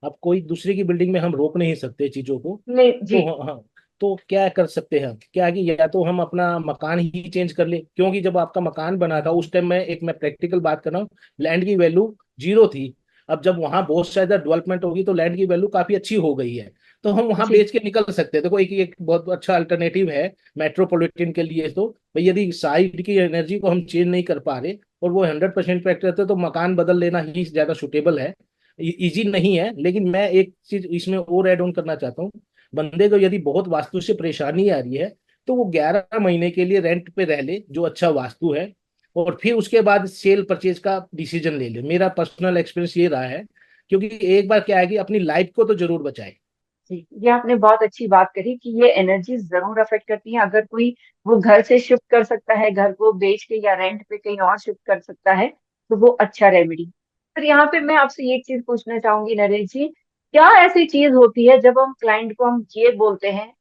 अब कोई दूसरे की बिल्डिंग में हम रोक नहीं सकते चीजों को। नहीं तो जी। हाँ, तो क्या कर सकते हैं, क्या है कि या तो हम अपना मकान ही चेंज कर ले, क्योंकि जब आपका मकान बना था उस टाइम में, एक मैं प्रैक्टिकल बात कर रहा हूँ, लैंड की वैल्यू जीरो थी। अब जब वहां बहुत ज्यादा डेवलपमेंट होगी तो लैंड की वैल्यू काफी अच्छी हो गई है, तो हम वहां जी। बेच के निकल सकते हैं। देखो एक बहुत अच्छा अल्टरनेटिव है मेट्रोपॉलिटन के लिए। तो भाई यदि साइड की एनर्जी को हम चेंज नहीं कर पा रहे और वो 100% इम्पैक्ट रहते हैं, तो मकान बदल लेना ही ज्यादा सुटेबल है। इजी नहीं है, लेकिन मैं एक चीज इसमें और ऐड ऑन करना चाहता हूँ। बंदे को यदि बहुत वास्तु से परेशानी आ रही है, तो वो 11 महीने के लिए रेंट पे रह ले, जो अच्छा वास्तु है, और फिर उसके बाद सेल परचेज का डिसीजन ले ले। मेरा पर्सनल एक्सपीरियंस ये रहा है, क्योंकि एक बार क्या है कि अपनी लाइफ को तो जरूर बचाए। जी, ये आपने बहुत अच्छी बात करी कि ये एनर्जी जरूर अफेक्ट करती है। अगर कोई वो घर से शिफ्ट कर सकता है, घर को बेच के या रेंट पे कहीं और शिफ्ट कर सकता है, तो वो अच्छा रेमेडी। पर यहाँ पे मैं आपसे एक चीज पूछना चाहूंगी नरेश जी, क्या ऐसी चीज होती है जब हम क्लाइंट को हम ये बोलते हैं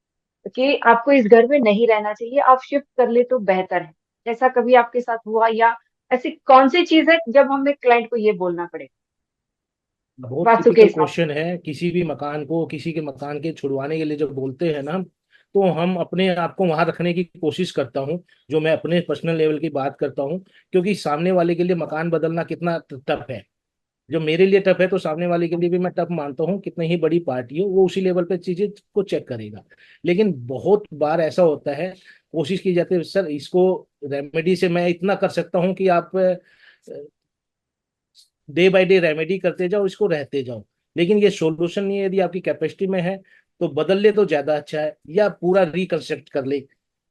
कि आपको इस घर में नहीं रहना चाहिए, आप शिफ्ट कर ले तो बेहतर है? ऐसा कभी आपके साथ हुआ, या ऐसी कौन सी चीज है जब हमें क्लाइंट को ये बोलना पड़े बहुत वास्तु के टिपिकल हिसाब क्वेश्चन है। किसी भी मकान को किसी के मकान के छुड़वाने के लिए जब बोलते हैं ना, तो हम अपने आप को वहां रखने की कोशिश करता हूँ। जो मैं अपने पर्सनल लेवल की बात करता हूँ, क्योंकि सामने वाले के लिए मकान बदलना कितना टफ है। जो मेरे लिए टफ है, तो सामने वाले के लिए भी मैं टफ मानता हूँ। कितनी ही बड़ी पार्टी हो, वो उसी लेवल पे चीजें को चेक करेगा। लेकिन बहुत बार ऐसा होता है, कोशिश की जाती है सर इसको रेमेडी से मैं इतना कर सकता हूँ कि आप डे बाय डे रेमेडी करते जाओ, इसको रहते जाओ। लेकिन ये सोल्यूशन नहीं है। यदि आपकी कैपेसिटी में है तो बदल ले तो ज्यादा अच्छा है, या पूरा रिकंस्ट्रक्ट कर ले।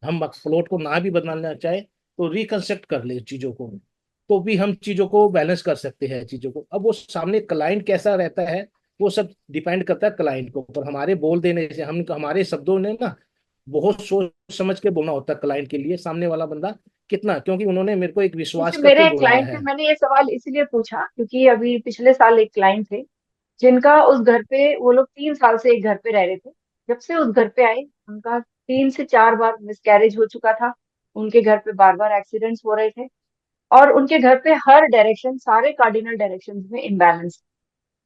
हम प्लॉट को ना भी बदलना चाहे तो रिकंस्ट्रक्ट कर ले चीजों को, तो भी हम चीजों को बैलेंस कर सकते हैं चीजों को। अब वो सामने क्लाइंट कैसा रहता है, वो सब डिपेंड करता है क्लाइंट को। पर हमारे बोल देने से, हम हमारे शब्दों ने ना बहुत सोच समझ के बोलना होता है क्लाइंट के लिए, सामने वाला बंदा कितना, क्योंकि उन्होंने मेरे को एक जैसे विश्वास मेरे करके एक बुलाया क्लाइंट थे, है। मैंने ये सवाल इसलिए पूछा क्योंकि अभी पिछले साल एक क्लाइंट थे जिनका उस घर पे, वो लोग 3 साल से एक घर पे रह रहे थे। जब से उस घर पे आए, उनका 3 से 4 बार मिसकैरेज हो चुका था। उनके घर पे बार बार एक्सीडेंट्स हो रहे थे, और उनके घर पे हर डायरेक्शन, सारे कार्डिनल डायरेक्शंस में इम्बैलेंस।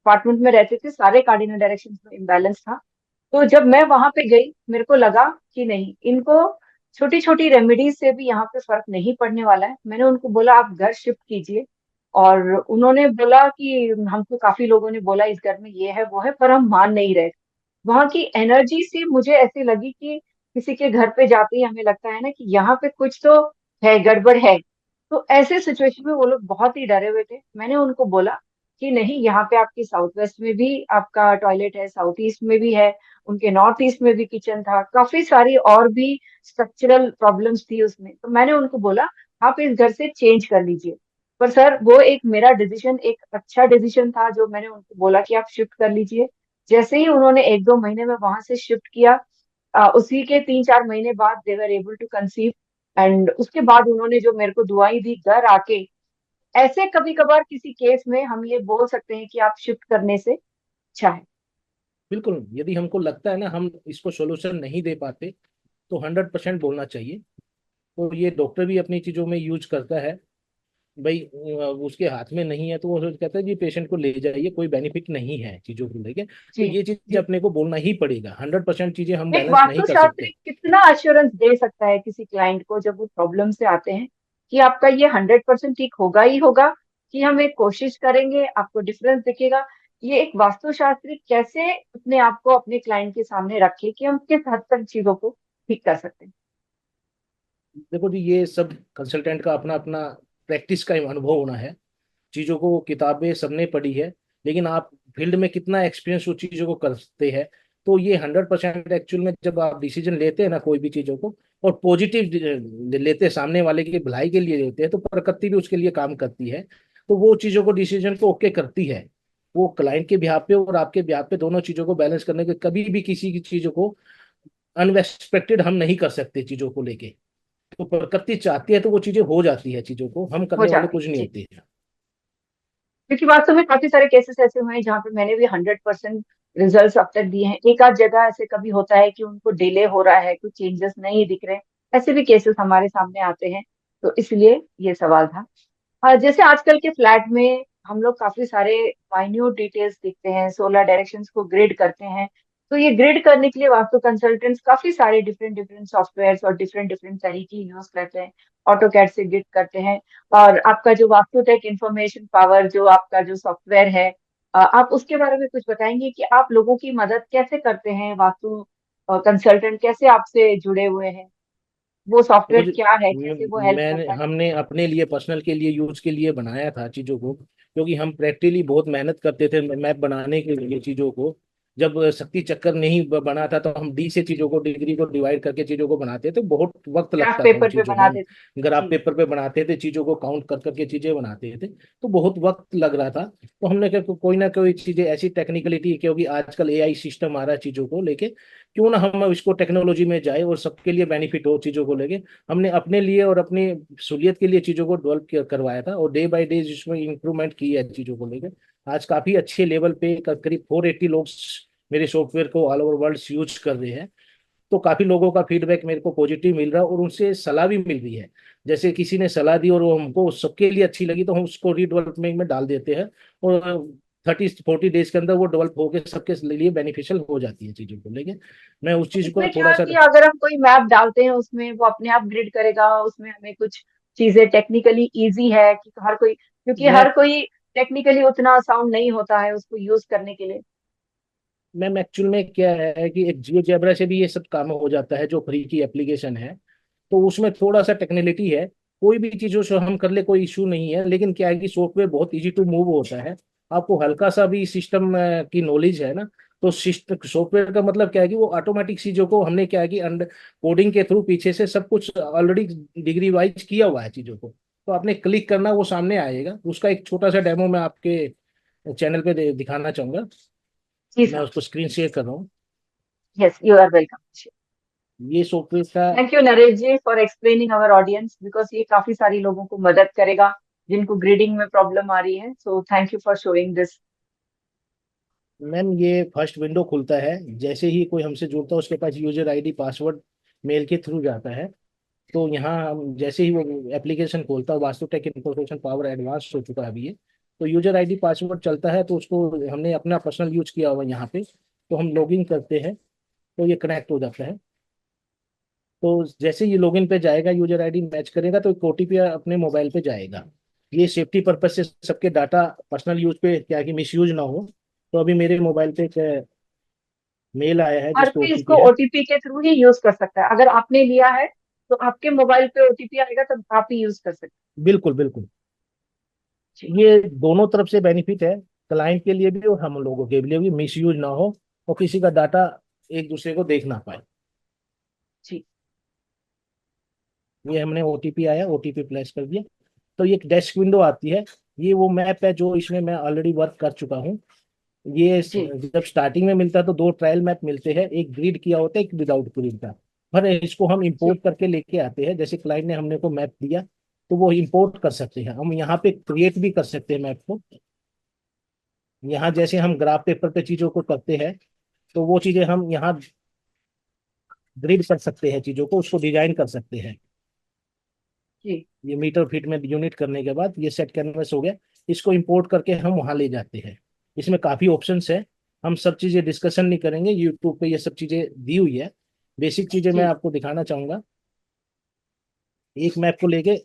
अपार्टमेंट में रहते थे, सारे कार्डिनल डायरेक्शंस में इम्बैलेंस था। तो जब मैं वहां पे गई, मेरे को लगा कि नहीं, इनको छोटी छोटी रेमेडीज से भी यहाँ पे फर्क नहीं पड़ने वाला है। मैंने उनको बोला आप घर शिफ्ट कीजिए, और उन्होंने बोला कि हमको काफी लोगों ने बोला इस घर में ये है वो है, पर हम मान नहीं रहे। वहां की एनर्जी सी मुझे ऐसी लगी कि किसी के घर पे जाते ही हमें लगता है ना कि यहाँ पे कुछ तो है, गड़बड़ है। तो ऐसे सिचुएशन में वो लोग बहुत ही डरे हुए थे। मैंने उनको बोला कि नहीं, यहाँ पे आपके साउथ वेस्ट में भी आपका टॉयलेट है, साउथ ईस्ट में भी है, उनके नॉर्थ ईस्ट में भी किचन था, काफी सारी और भी स्ट्रक्चरल प्रॉब्लम्स थी उसमें। तो मैंने उनको बोला आप इस घर से चेंज कर लीजिए। पर सर, वो एक मेरा डिसीजन, एक अच्छा डिसीजन था जो मैंने उनको बोला कि आप शिफ्ट कर लीजिए। जैसे ही उन्होंने 1-2 महीने में वहां से शिफ्ट किया, उसी के 3-4 महीने बाद they were able to conceive. And उसके बाद उन्होंने जो मेरे को दुआई दी घर आके, ऐसे कभी कभार किसी केस में हम ये बोल सकते हैं कि आप शिफ्ट करने से अच्छा है। बिल्कुल, यदि हमको लगता है ना हम इसको सोल्यूशन नहीं दे पाते, तो 100% बोलना चाहिए। तो ये डॉक्टर भी अपनी चीजों में यूज करता है। भाई उसके हाथ में नहीं है तो वो कहता है जी पेशेंट को ले जाइए, कोई बेनिफिट नहीं है चीजों को लेके। तो जी ये चीज जी। अपने को बोलना ही पड़ेगा। 100% चीजें हम एक बैलेंस नहीं कर वास्तुशास्त्री सकते। कितना अश्योरेंस दे सकता है किसी क्लाइंट को जब वो प्रॉब्लम से आते हैं कि आपका ये 100% ठीक होगा ही होगा, कि हम एक कोशिश करेंगे आपको डिफरेंस दिखेगा? ये एक वास्तुशास्त्री कैसे अपने आप को अपने क्लाइंट के सामने रखे कि हम किस हद तक चीजों को ठीक कर सकते हैं? देखो जी, ये सब कंसल्टेंट का अपना अपना प्रैक्टिस का अनुभव होना है। चीजों को किताबें सबने पढ़ी है, लेकिन आप फील्ड में कितना एक्सपीरियंस वो चीजों को करते हैं। तो ये 100% एक्चुअल में जब आप डिसीजन लेते हैं ना कोई भी चीजों को, और पॉजिटिव लेते हैं, सामने वाले की भलाई के लिए लेते हैं, तो प्रकृति भी उसके लिए काम करती है। तो वो चीजों को डिसीजन को ओके करती है। वो क्लाइंट के बिहाफ पे और आपके बिहाफ पे दोनों चीजों को बैलेंस करने के, कभी भी किसी की चीजों को अनएक्सपेक्टेड हम नहीं कर सकते चीजों को लेके। तो प्रकृति चाहती है तो वो चीजें हो जाती है, चीजों को हम हो करने वाले जाती कुछ है नहीं जी। होते हैं। क्योंकि वास्तव में काफी सारे केसेस ऐसे हुए हैं जहाँ पे मैंने भी 100% रिजल्ट अब तक दिए हैं। एक आध जगह ऐसे कभी होता है कि उनको डिले हो रहा है, कुछ चेंजेस नहीं दिख रहे, ऐसे भी केसेस हमारे सामने आते हैं। तो इसलिए ये सवाल था। जैसे आजकल के फ्लैट में हम लोग काफी सारे माइन्यूट डिटेल्स देखते हैं, 16 डायरेक्शंस को ग्रिड करते हैं। तो ये ग्रिड करने के लिए वास्तु कंसल्टेंट्स काफी सारे डिफरेंट डिफरेंट सॉफ्टवेयर और डिफरेंट डिफरेंट तरीके यूज करते हैं। ऑटो कैड से ग्रिड करते हैं, और आपका जो वास्तु टेक इंफॉर्मेशन पावर, जो आपका जो सॉफ्टवेयर है, आप उसके बारे में कुछ बताएंगे कि आप लोगों की मदद कैसे करते हैं? वास्तु कंसल्टेंट कैसे आपसे जुड़े हुए हैं? वो वो सॉफ्टवेयर क्या है, कैसे वो हेल्प मैंने करता है? हमने अपने लिए पर्सनल के लिए यूज के लिए बनाया था चीजों को, क्योंकि हम प्रैक्टिकली बहुत मेहनत करते थे मैप बनाने के लिए चीजों को। जब शक्ति चक्कर नहीं बना था तो हम डी से चीजों को, डिग्री को डिवाइड करके चीजों को बनाते थे, बहुत वक्त ग्राफ लगता था उन पेपर पे चीजों में। बनाते थे। ग्राफ जी। पेपर पे बनाते थे, चीजों को काउंट कर करके चीजें बनाते थे, तो बहुत वक्त लग रहा था। तो हमने कहा कोई ना कोई चीजें ऐसी टेक्निकलिटी, क्योंकि आजकल एआई सिस्टम आ रहा है चीजों को लेके, क्यों ना हम इसको टेक्नोलॉजी में जाए और सबके लिए बेनिफिट हो चीजों को लेके। हमने अपने लिए और अपनी सहूलियत के लिए चीजों को डेवलप करवाया था, और डे बाय डे इसमें इंप्रूवमेंट की है चीजों को लेकर। आज काफी अच्छे लेवल पे करीब 480 लोग मेरे सॉफ्टवेयर को ऑल ओवर वर्ल्ड यूज कर रहे हैं। तो काफी लोगों का फीडबैक मेरे को पॉजिटिव मिल रहा है, और उनसे सलाह भी मिल रही है। जैसे किसी ने सलाह दी और वो हमको सबके लिए अच्छी लगी, तो हम उसको रीडेवलपमेंट में डाल देते हैं, और 30-40 डेज के अंदर वो डेवलप होकर सबके लिए बेनिफिशियल हो जाती है चीजों को लेके। मैं उस तो चीज को इसमें क्या थोड़ा है सा। कि अगर हम कोई मैप डालते हैं उसमें वो अपने आप ग्रिड करेगा, उसमें हमें कुछ चीजें टेक्निकली इजी है कि हर कोई, क्योंकि मैं हर कोई टेक्निकली उतना साउंड नहीं होता है उसको यूज करने के लिए। मैम एक्चुअल में क्या है कि एक जियो जैब्रा से भी ये सब काम हो जाता है, जो फ्री की एप्लीकेशन है। तो उसमें थोड़ा सा टेक्निकलिटी है, कोई भी चीजों से हम कर ले कोई इशू नहीं है, लेकिन क्या है कि सॉफ्टवेयर बहुत इजी टू मूव होता है। आपको हल्का सा भी सिस्टम की नॉलेज है ना, तो सिस्टम सॉफ्टवेयर का मतलब क्या है कि वो ऑटोमेटिक चीजों को हमने क्या है कि अंडर कोडिंग के थ्रू पीछे से सब कुछ ऑलरेडी डिग्री वाइज किया हुआ है चीजों को। तो आपने क्लिक करना वो सामने आएगा। उसका एक छोटा सा डेमो मैं आपके चैनल पे दिखाना चाहूंगा। जी मैं सर। उसको स्क्रीन शेयर कर रहा हूँ। Yes, you are welcome. ये सॉफ्टवेयर का। Thank you Naresh ji for explaining our audience, because ये काफी सारी लोगों को मदद करेगा जिनको ग्रीडिंग में प्रॉब्लम आ रही है। So thank you for showing this. Ma'am ये फर्स्ट विंडो खुलता है, जैसे ही कोई हमसे जुड़ता है उसके पास यूजर आईडी पासवर्ड मेल के थ्रू जाता है। तो यहाँ हम जैसे ही वो एप्लीकेशन खोलता है, वास्तुटेक इंफॉर्मेशन पावर एडवांस हो चुका है अभी ये। तो यूजर आईडी पासवर्ड चलता है, तो उसको हमने अपना पर्सनल यूज किया हुआ है यहाँ पे। तो हम लॉगिन करते हैं, तो ये कनेक्ट हो जाता है। तो जैसे ये लॉगिन पे जाएगा, यूजर आईडी मैच करेगा, तो एक ओटीपी अपने मोबाइल पे जाएगा। ये सेफ्टी पर्पज से सबके डाटा पर्सनल यूज पे क्या है कि मिस यूज ना हो। तो अभी मेरे मोबाइल पे एक मेल आया है हर जिसपे कोई ओटीपी इसको है। ओटीपी के थ्रू ही यूज कर सकता है। अगर आपने लिया है तो आपके मोबाइल पे ओटीपी आएगा तब आप ही यूज कर सकते बिल्कुल बिल्कुल। हैं। जी। ये दोनों तरफ से बेनिफिट है, क्लाइंट के लिए भी और हम लोगों के लिए भी, मिस यूज ना हो और किसी का डाटा एक दूसरे को देख ना पाए। जी। ये हमने ओटीपी आया, ओटीपी प्लेस कर दिया। तो ये एक डेस्क विंडो आती है। ये वो मैप है जो इसमें मैं ऑलरेडी वर्क कर चुका हूँ। ये जी। जब स्टार्टिंग में मिलता है तो दो ट्रायल मैप मिलते हैं, एक ग्रिड किया होता है, एक विदाउट ग्रिड का। पर इसको हम जी। इंपोर्ट करके लेके आते हैं, जैसे क्लाइंट ने हमने को मैप दिया तो वो इंपोर्ट कर सकते हैं, हम यहाँ पे क्रिएट भी कर सकते हैं मैप को। यहाँ जैसे हम ग्राफ पेपर पे चीजों को करते हैं, तो वो चीजें हम यहाँ ग्रिड कर सकते हैं, चीजों को उसको डिजाइन कर सकते हैं। जी। ये मीटर फीट में यूनिट करने के बाद ये सेट कैनवस हो गया। इसको इंपोर्ट करके हम वहां ले जाते हैं। इसमें काफी ऑप्शंस है, हम सब चीजें डिस्कशन नहीं करेंगे, यूट्यूब पे ये सब चीजें दी हुई है। बेसिक चीजें मैं जी। आपको दिखाना चाहूंगा। एक मैप को लेके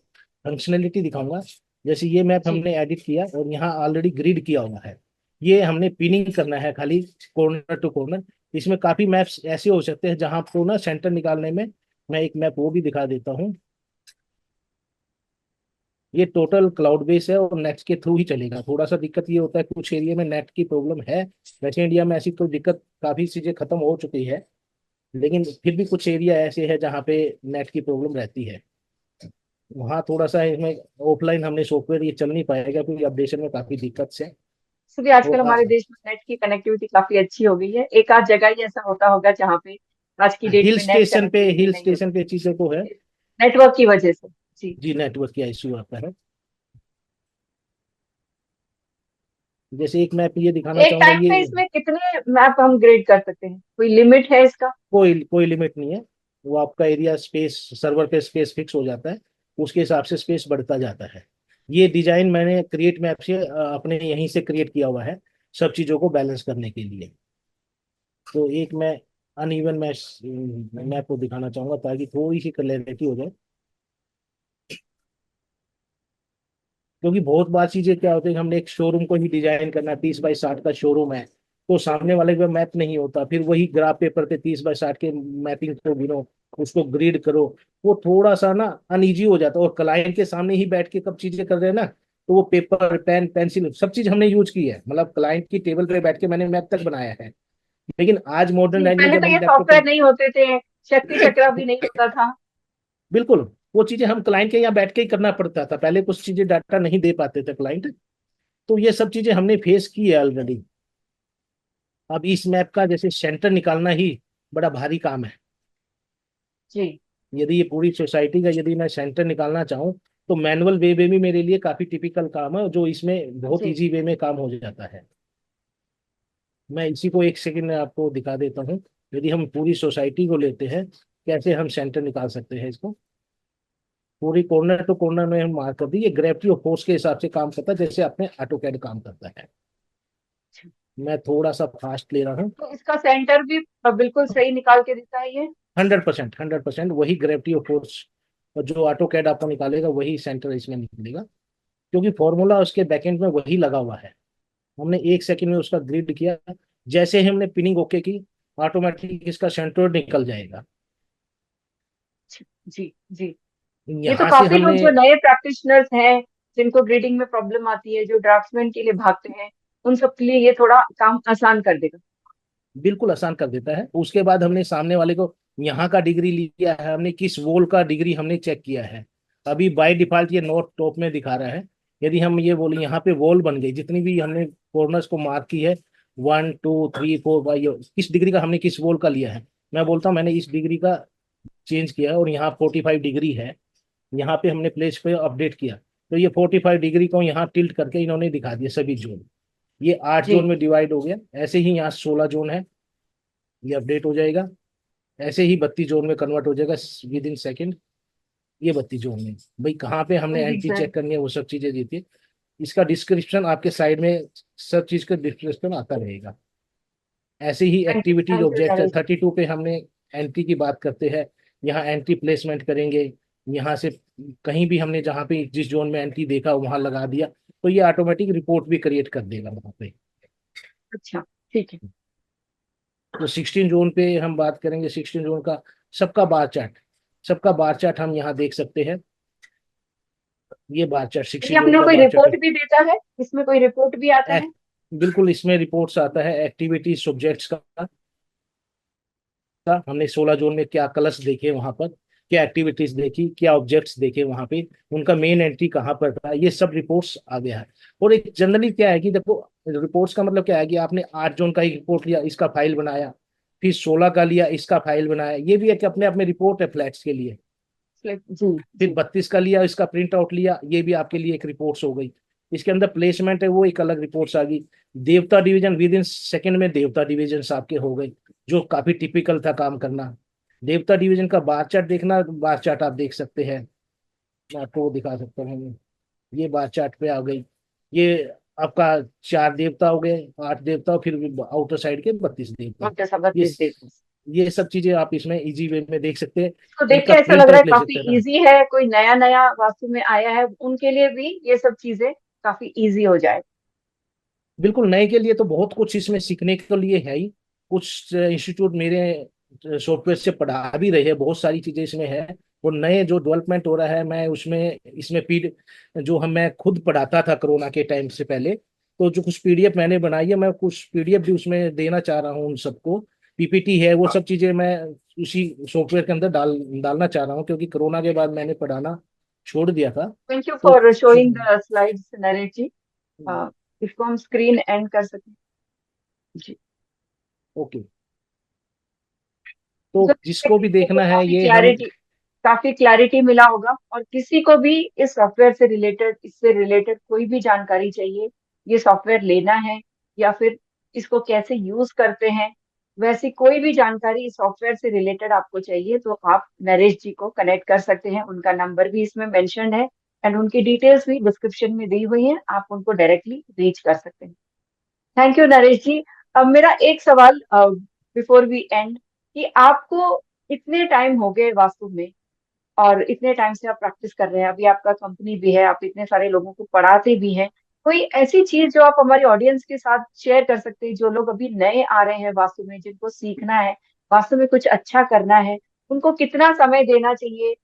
फंक्शनलिटी दिखाऊंगा। जैसे ये मैप जी। हमने एडिट किया और यहाँ ऑलरेडी ग्रिड किया हुआ है। ये हमने पिनिंग करना है खाली, कॉर्नर टू कॉर्नर। इसमें काफी मैप्स ऐसे हो सकते हैं जहां आपको ना सेंटर निकालने में, मैं एक मैप वो भी दिखा देता हूँ। ये टोटल क्लाउड बेस है और नेट के थ्रू ही चलेगा। थोड़ा सा दिक्कत ये होता है, कुछ एरिया में नेट की प्रॉब्लम है। वैसे इंडिया में ऐसी कोई दिक्कत, काफी चीजें खत्म हो चुकी है, लेकिन फिर भी कुछ एरिया ऐसे है जहाँ पे नेट की प्रॉब्लम रहती है। वहाँ थोड़ा सा इसमें ऑफलाइन हमने सॉफ्टवेयर ये चल नहीं पाएगा, क्योंकि अपडेशन में काफी दिक्कत से। इसलिए तो आजकल हमारे देश में नेट की कनेक्टिविटी काफी अच्छी हो गई है। एक आध जगह ही ऐसा होता होगा जहाँ पे आज की डेट में नेट कनेक्टिविटी हिल नहीं स्टेशन होती, पे चीजों को है। नेटवर्क की वजह से। जी। जी, नेटवर्क का इश्यू आता है। जैसे एक मैप ये दिखाना एक चाहूंगा टाइम ये। पे इसमें कितने मैप हम ग्रेड कर सकते हैं, कोई लिमिट है इसका? कोई कोई लिमिट नहीं है। वो आपका एरिया स्पेस, सर्वर पे स्पेस फिक्स हो जाता है, उसके हिसाब से स्पेस बढ़ता जाता है। ये डिजाइन मैंने क्रिएट मैप से अपने यहीं से क्रिएट किया हुआ है, सब चीजों को बैलेंस करने के लिए। तो एक मैं अनइवन मैप को दिखाना चाहूंगा ताकि थोड़ी सी क्लैरिटी हो जाए। क्योंकि बहुत बार चीजें क्या होती है कि हमने एक शोरूम को ही डिजाइन करना है, 30 बाई 60 का शोरूम है, तो सामने वाले का मैप नहीं होता, फिर वही ग्राफ पेपर पे 30 बाय 60 के मैपिंग को गिनो, उसको ग्रिड करो, वो थोड़ा सा ना अनईजी हो जाता है। और क्लाइंट के सामने ही बैठ के कब चीजें कर रहे हैं ना, तो वो पेपर पेन पेंसिल सब चीज हमने यूज की है, मतलब क्लाइंट की टेबल पे बैठ के मैंने मैप तक बनाया है। लेकिन आज मॉडर्न जी, टाइम में पहले जब तो हम ये लैपटॉप सॉफ्टवेयर नहीं होते थे, शक्ति चक्रा भी नहीं होता था। बिल्कुल, वो चीजें हम क्लाइंट के यहाँ बैठ के ही करना पड़ता था, पहले कुछ चीजें डाटा नहीं दे पाते थे क्लाइंट। तो ये सब चीजें हमने फेस की है ऑलरेडी। अब इस मैप का जैसे सेंटर निकालना ही बड़ा भारी काम है। जी यदि ये पूरी सोसाइटी का यदि मैं सेंटर निकालना चाहूँ, तो मैनुअल वे में भी मेरे लिए काफी टिपिकल काम है, जो इसमें बहुत जी। इजी वे में काम हो जाता है। मैं इसी को एक सेकंड में आपको दिखा देता हूँ। यदि हम पूरी सोसाइटी को लेते हैं, कैसे हम सेंटर निकाल सकते हैं इसको। पूरी कॉर्नर टू कॉर्नर में हम मार्क कर दी, ये ग्रेविटी ऑफ फोर्स के हिसाब से काम करता है, जैसे अपने ऑटोकैड काम करता है। मैं थोड़ा सा फास्ट ले रहा हूँ। तो इसका सेंटर भी बिल्कुल सही निकाल के देता है ये? 100%, 100% वही ग्रेविटी ऑफ फोर्स, और जो ऑटो कैड आपको निकालेगा वही सेंटर इसमें निकलेगा, क्योंकि फॉर्मूला उसके बैकएंड में वही लगा हुआ है। हमने 1 सेकंड में उसका ग्रिड किया, जैसे ही हमने पिनिंग ओके की, ऑटोमेटिक इसका सेंटर निकल जाएगा। जी जी। ये तो यहाँ से काफी लोग हमने जो नए प्रैक्टिशनर्स हैं, जिनको ग्रेडिंग में प्रॉब्लम आती है, जो ड्राफ्ट्समैन के लिए भागते हैं, उन सब के लिए ये थोड़ा काम आसान कर देगा। बिल्कुल आसान कर देता है। उसके बाद हमने सामने वाले को यहाँ का डिग्री लिया है, हमने किस वॉल का डिग्री हमने चेक किया है। अभी बाय डिफॉल्ट ये नोट टॉप में दिखा रहा है। यदि हम ये बोले यहाँ पे वॉल बन गई, जितनी भी हमने कॉर्नर्स को मार्क की है, 1 2 3 4 5, किस डिग्री का हमने किस वॉल का लिया है, मैं बोलता हूँ मैंने इस डिग्री का चेंज किया है, और यहाँ 45 डिग्री है। यहाँ पे हमने प्लेस पे अपडेट किया, तो ये 45 डिग्री को यहाँ टिल्ट करके इन्होंने दिखा दिया सभी जोन। ये 8 जोन जी में डिवाइड हो गया। ऐसे ही यहाँ 16 जोन है, ये अपडेट हो जाएगा। ऐसे ही 32 जोन में कन्वर्ट हो जाएगा विद इन सेकेंड। ये 32 जोन में भाई कहाँ पे हमने जी एंट्री सर। चेक करनी है, वो सब चीजें देती है। इसका डिस्क्रिप्शन आपके साइड में, सब चीज का डिस्क्रिप्शन आता रहेगा। ऐसे ही activities thank you object Naresh. 32 पे हमने एंट्री की बात करते हैं। यहाँ एंट्री प्लेसमेंट करेंगे, यहाँ से कहीं भी हमने जहाँ पे जिस जोन में एंट्री देखा वहां लगा दिया, तो ये ऑटोमेटिक रिपोर्ट भी क्रिएट कर देगा वहां पे। अच्छा, ठीक है। तो 16 जोन पे हम बात करेंगे, 16 जोन का सबका बार चार्ट, सबका बार चार्ट हम यहाँ देख सकते हैं। ये बार चार्ट ये 16 जोन अपने का कोई बार चार्ट है। रिपोर्ट भी देता है? इसमें कोई रिपोर्ट भी आता है? बिल्कुल, इसमें रिपोर्ट्स आता है एक्टिविटी सब्जेक्ट्स का हमने 16 जोन में क्या कलर्स देखे वहां पर, क्या एक्टिविटीज देखी, क्या ऑब्जेक्ट्स देखे वहां पे, उनका मेन एंट्री कहाँ पर था, ये सब रिपोर्ट्स आ गया है। और एक जनरली क्या है कि देखो, रिपोर्ट्स का मतलब क्या है कि आपने 8 जोन का ही रिपोर्ट लिया, इसका फाइल बनाया, फिर 16 का लिया, इसका फाइल बनाया, ये भी एक अपने आप में रिपोर्ट है फ्लैट्स के लिए। जी फिर जी। 32 का लिया, इसका प्रिंट आउट लिया, ये भी आपके लिए एक रिपोर्ट्स हो गई। इसके अंदर प्लेसमेंट है, वो एक अलग रिपोर्ट्स आ गई। देवता डिवीजन विद इन सेकेंड में देवता डिवीजन आपके हो गई, जो काफी टिपिकल था काम करना। देवता डिवीजन का बार चार्ट देखना, बार चार्ट आप देख सकते हैं, मैं आपको वो दिखा सकता हूँ। ये बार चार्ट पे आ गई। ये आपका 4 देवता हो गए, 8 देवता, फिर आउटर साइड के 32 देवता। ओके, सब ये 32 दिन। ये सब चीजें आप इसमें इजी वे में देख सकते हैं। तो देख के इनका ऐसा प्रिंट लग रहा है आउट ले काफी सकते हैं ना। इजी है, कोई नया नया वास्तु में आया है उनके लिए भी ये सब चीजें काफी इजी हो जाए। बिल्कुल, नए के लिए तो बहुत कुछ इसमें सीखने के लिए है ही। कुछ इंस्टीट्यूट मेरे सॉफ्टवेयर से पढ़ा भी रहे हैं, बहुत सारी चीजें इसमें है। और नए जो डेवलपमेंट हो रहा है, मैं उसमें इसमें पी जो हम मैं खुद पढ़ाता था कोरोना के टाइम से पहले, तो जो कुछ पीडीएफ मैंने बनाई है, मैं कुछ पीडीएफ भी उसमें देना चाह रहा हूँ उन सबको। पीपीटी है, वो सब चीजें मैं उसी सॉफ्टवेयर के अंदर डालना चाह रहा हूँ, क्योंकि कोरोना के बाद मैंने पढ़ाना छोड़ दिया था। थैंक यू तो for showing the slides Naresh ji. इसको हम स्क्रीन एंड कर सकते हैं? जी। ओके, तो मुझे लगता है जिसको कि भी इससे तो देखना है ये हम काफी क्लैरिटी मिला होगा, और किसी को भी इस सॉफ्टवेयर से रिलेटेड, इससे रिलेटेड कोई भी जानकारी चाहिए, ये सॉफ्टवेयर लेना है या फिर इसको कैसे यूज करते हैं, वैसी कोई भी जानकारी इस सॉफ्टवेयर से रिलेटेड आपको चाहिए, तो आप नरेश जी को कनेक्ट कर सकते हैं। उनका नंबर भी इसमें मेंशन्ड है एंड उनकी डिटेल्स भी डिस्क्रिप्शन में दी हुई हैं, आप उनको डायरेक्टली रीच कर सकते हैं। थैंक यू नरेश जी। अब मेरा एक सवाल बिफोर वी एंड, कि आपको इतने टाइम हो गए वास्तु में, और इतने टाइम से आप प्रैक्टिस कर रहे हैं, अभी आपका कंपनी भी है, आप इतने सारे लोगों को पढ़ाते भी हैं, कोई ऐसी चीज जो आप हमारी ऑडियंस के साथ शेयर कर सकते हैं, जो लोग अभी नए आ रहे हैं वास्तु में, जिनको सीखना है, वास्तु में कुछ अच्छा करना है, उनको कितना समय देना चाहिए?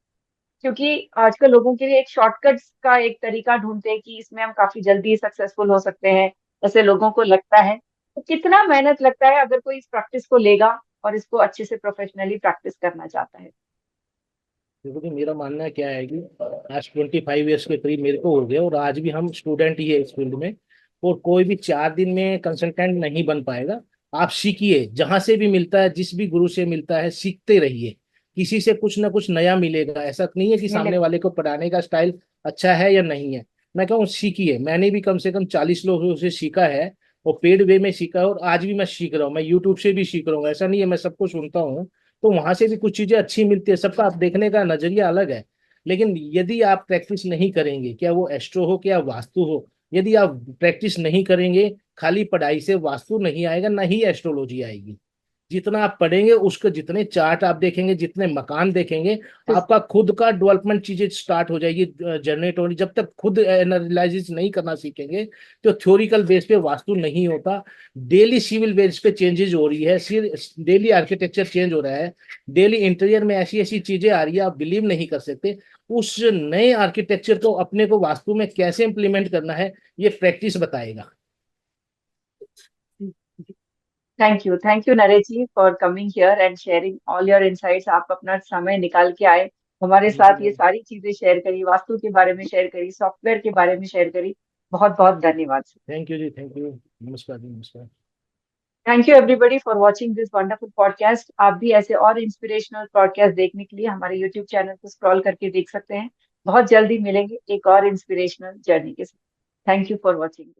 क्योंकि आजकल लोगों के लिए एक शॉर्टकट का एक तरीका ढूंढते हैं कि इसमें हम काफी जल्दी सक्सेसफुल हो सकते हैं, ऐसे लोगों को लगता है। तो कितना मेहनत लगता है अगर कोई इस प्रैक्टिस को लेगा और इसको अच्छे से प्रोफेशनली प्रैक्टिस करना चाहता है? देखो कि मेरा मानना क्या है कि आज 25 ईयर्स के करीब मेरे को हो गए, और आज भी हम स्टूडेंट ही है इस फील्ड में। और कोई भी 4 दिन में कंसल्टेंट नहीं बन पाएगा। आप सीखिए, जहां से भी मिलता है, जिस भी गुरु से मिलता है, सीखते रहिए। किसी से कुछ ना कुछ नया मिलेगा। ऐसा नहीं है कि सामने मिलेगा। वाले को पढ़ाने का स्टाइल अच्छा है या नहीं है। मैं कहूँ सीखिए। मैंने भी कम से कम 40 लोगों से सीखा है, और पेड वे में सीखा है, और आज भी मैं सीख रहा हूँ। मैं यूट्यूब से भी सीख रहा हूँ, ऐसा नहीं है। मैं सबको सुनता हूँ, तो वहां से भी कुछ चीजें अच्छी मिलती है। सबका आप देखने का नजरिया अलग है। लेकिन यदि आप प्रैक्टिस नहीं करेंगे, क्या वो एस्ट्रो हो क्या वास्तु हो, यदि आप प्रैक्टिस नहीं करेंगे, खाली पढ़ाई से वास्तु नहीं आएगा, ना ही एस्ट्रोलॉजी आएगी। जितना आप पढ़ेंगे, उसके जितने चार्ट आप देखेंगे, जितने मकान देखेंगे, आपका खुद का डेवलपमेंट चीजें स्टार्ट हो जाएगी, जनरेट होनी। जब तक खुद एनालिसिस नहीं करना सीखेंगे, तो थ्योरिकल बेस पे वास्तु नहीं होता। डेली सिविल बेस पे चेंजेस हो रही है, डेली आर्किटेक्चर चेंज हो रहा है, डेली इंटीरियर में ऐसी ऐसी चीजें आ रही है, आप बिलीव नहीं कर सकते। उस नए आर्किटेक्चर को अपने को वास्तु में कैसे इंप्लीमेंट करना है, ये प्रैक्टिस बताएगा। Thank you Naresh ji for coming here and sharing all your insights. आप अपना समय निकाल के आए, हमारे जी जी साथ ये मैम। सारी चीजें शेयर करी, वास्तु के बारे में शेयर करी, सॉफ्टवेयर के बारे में शेयर करी। बहुत बहुत धन्यवाद। थैंक यू जी, थैंक यू। नमस्कार जी, नमस्कार। Thank you everybody for watching this wonderful podcast. आप भी ऐसे और इंस्पिरेशनल पॉडकास्ट देखने के लिए हमारे यूट्यूब चैनल को स्क्रॉल करके देख सकते हैं। बहुत जल्दी मिलेंगे एक और इंस्पिरेशनल जर्नी के साथ। Thank you for watching.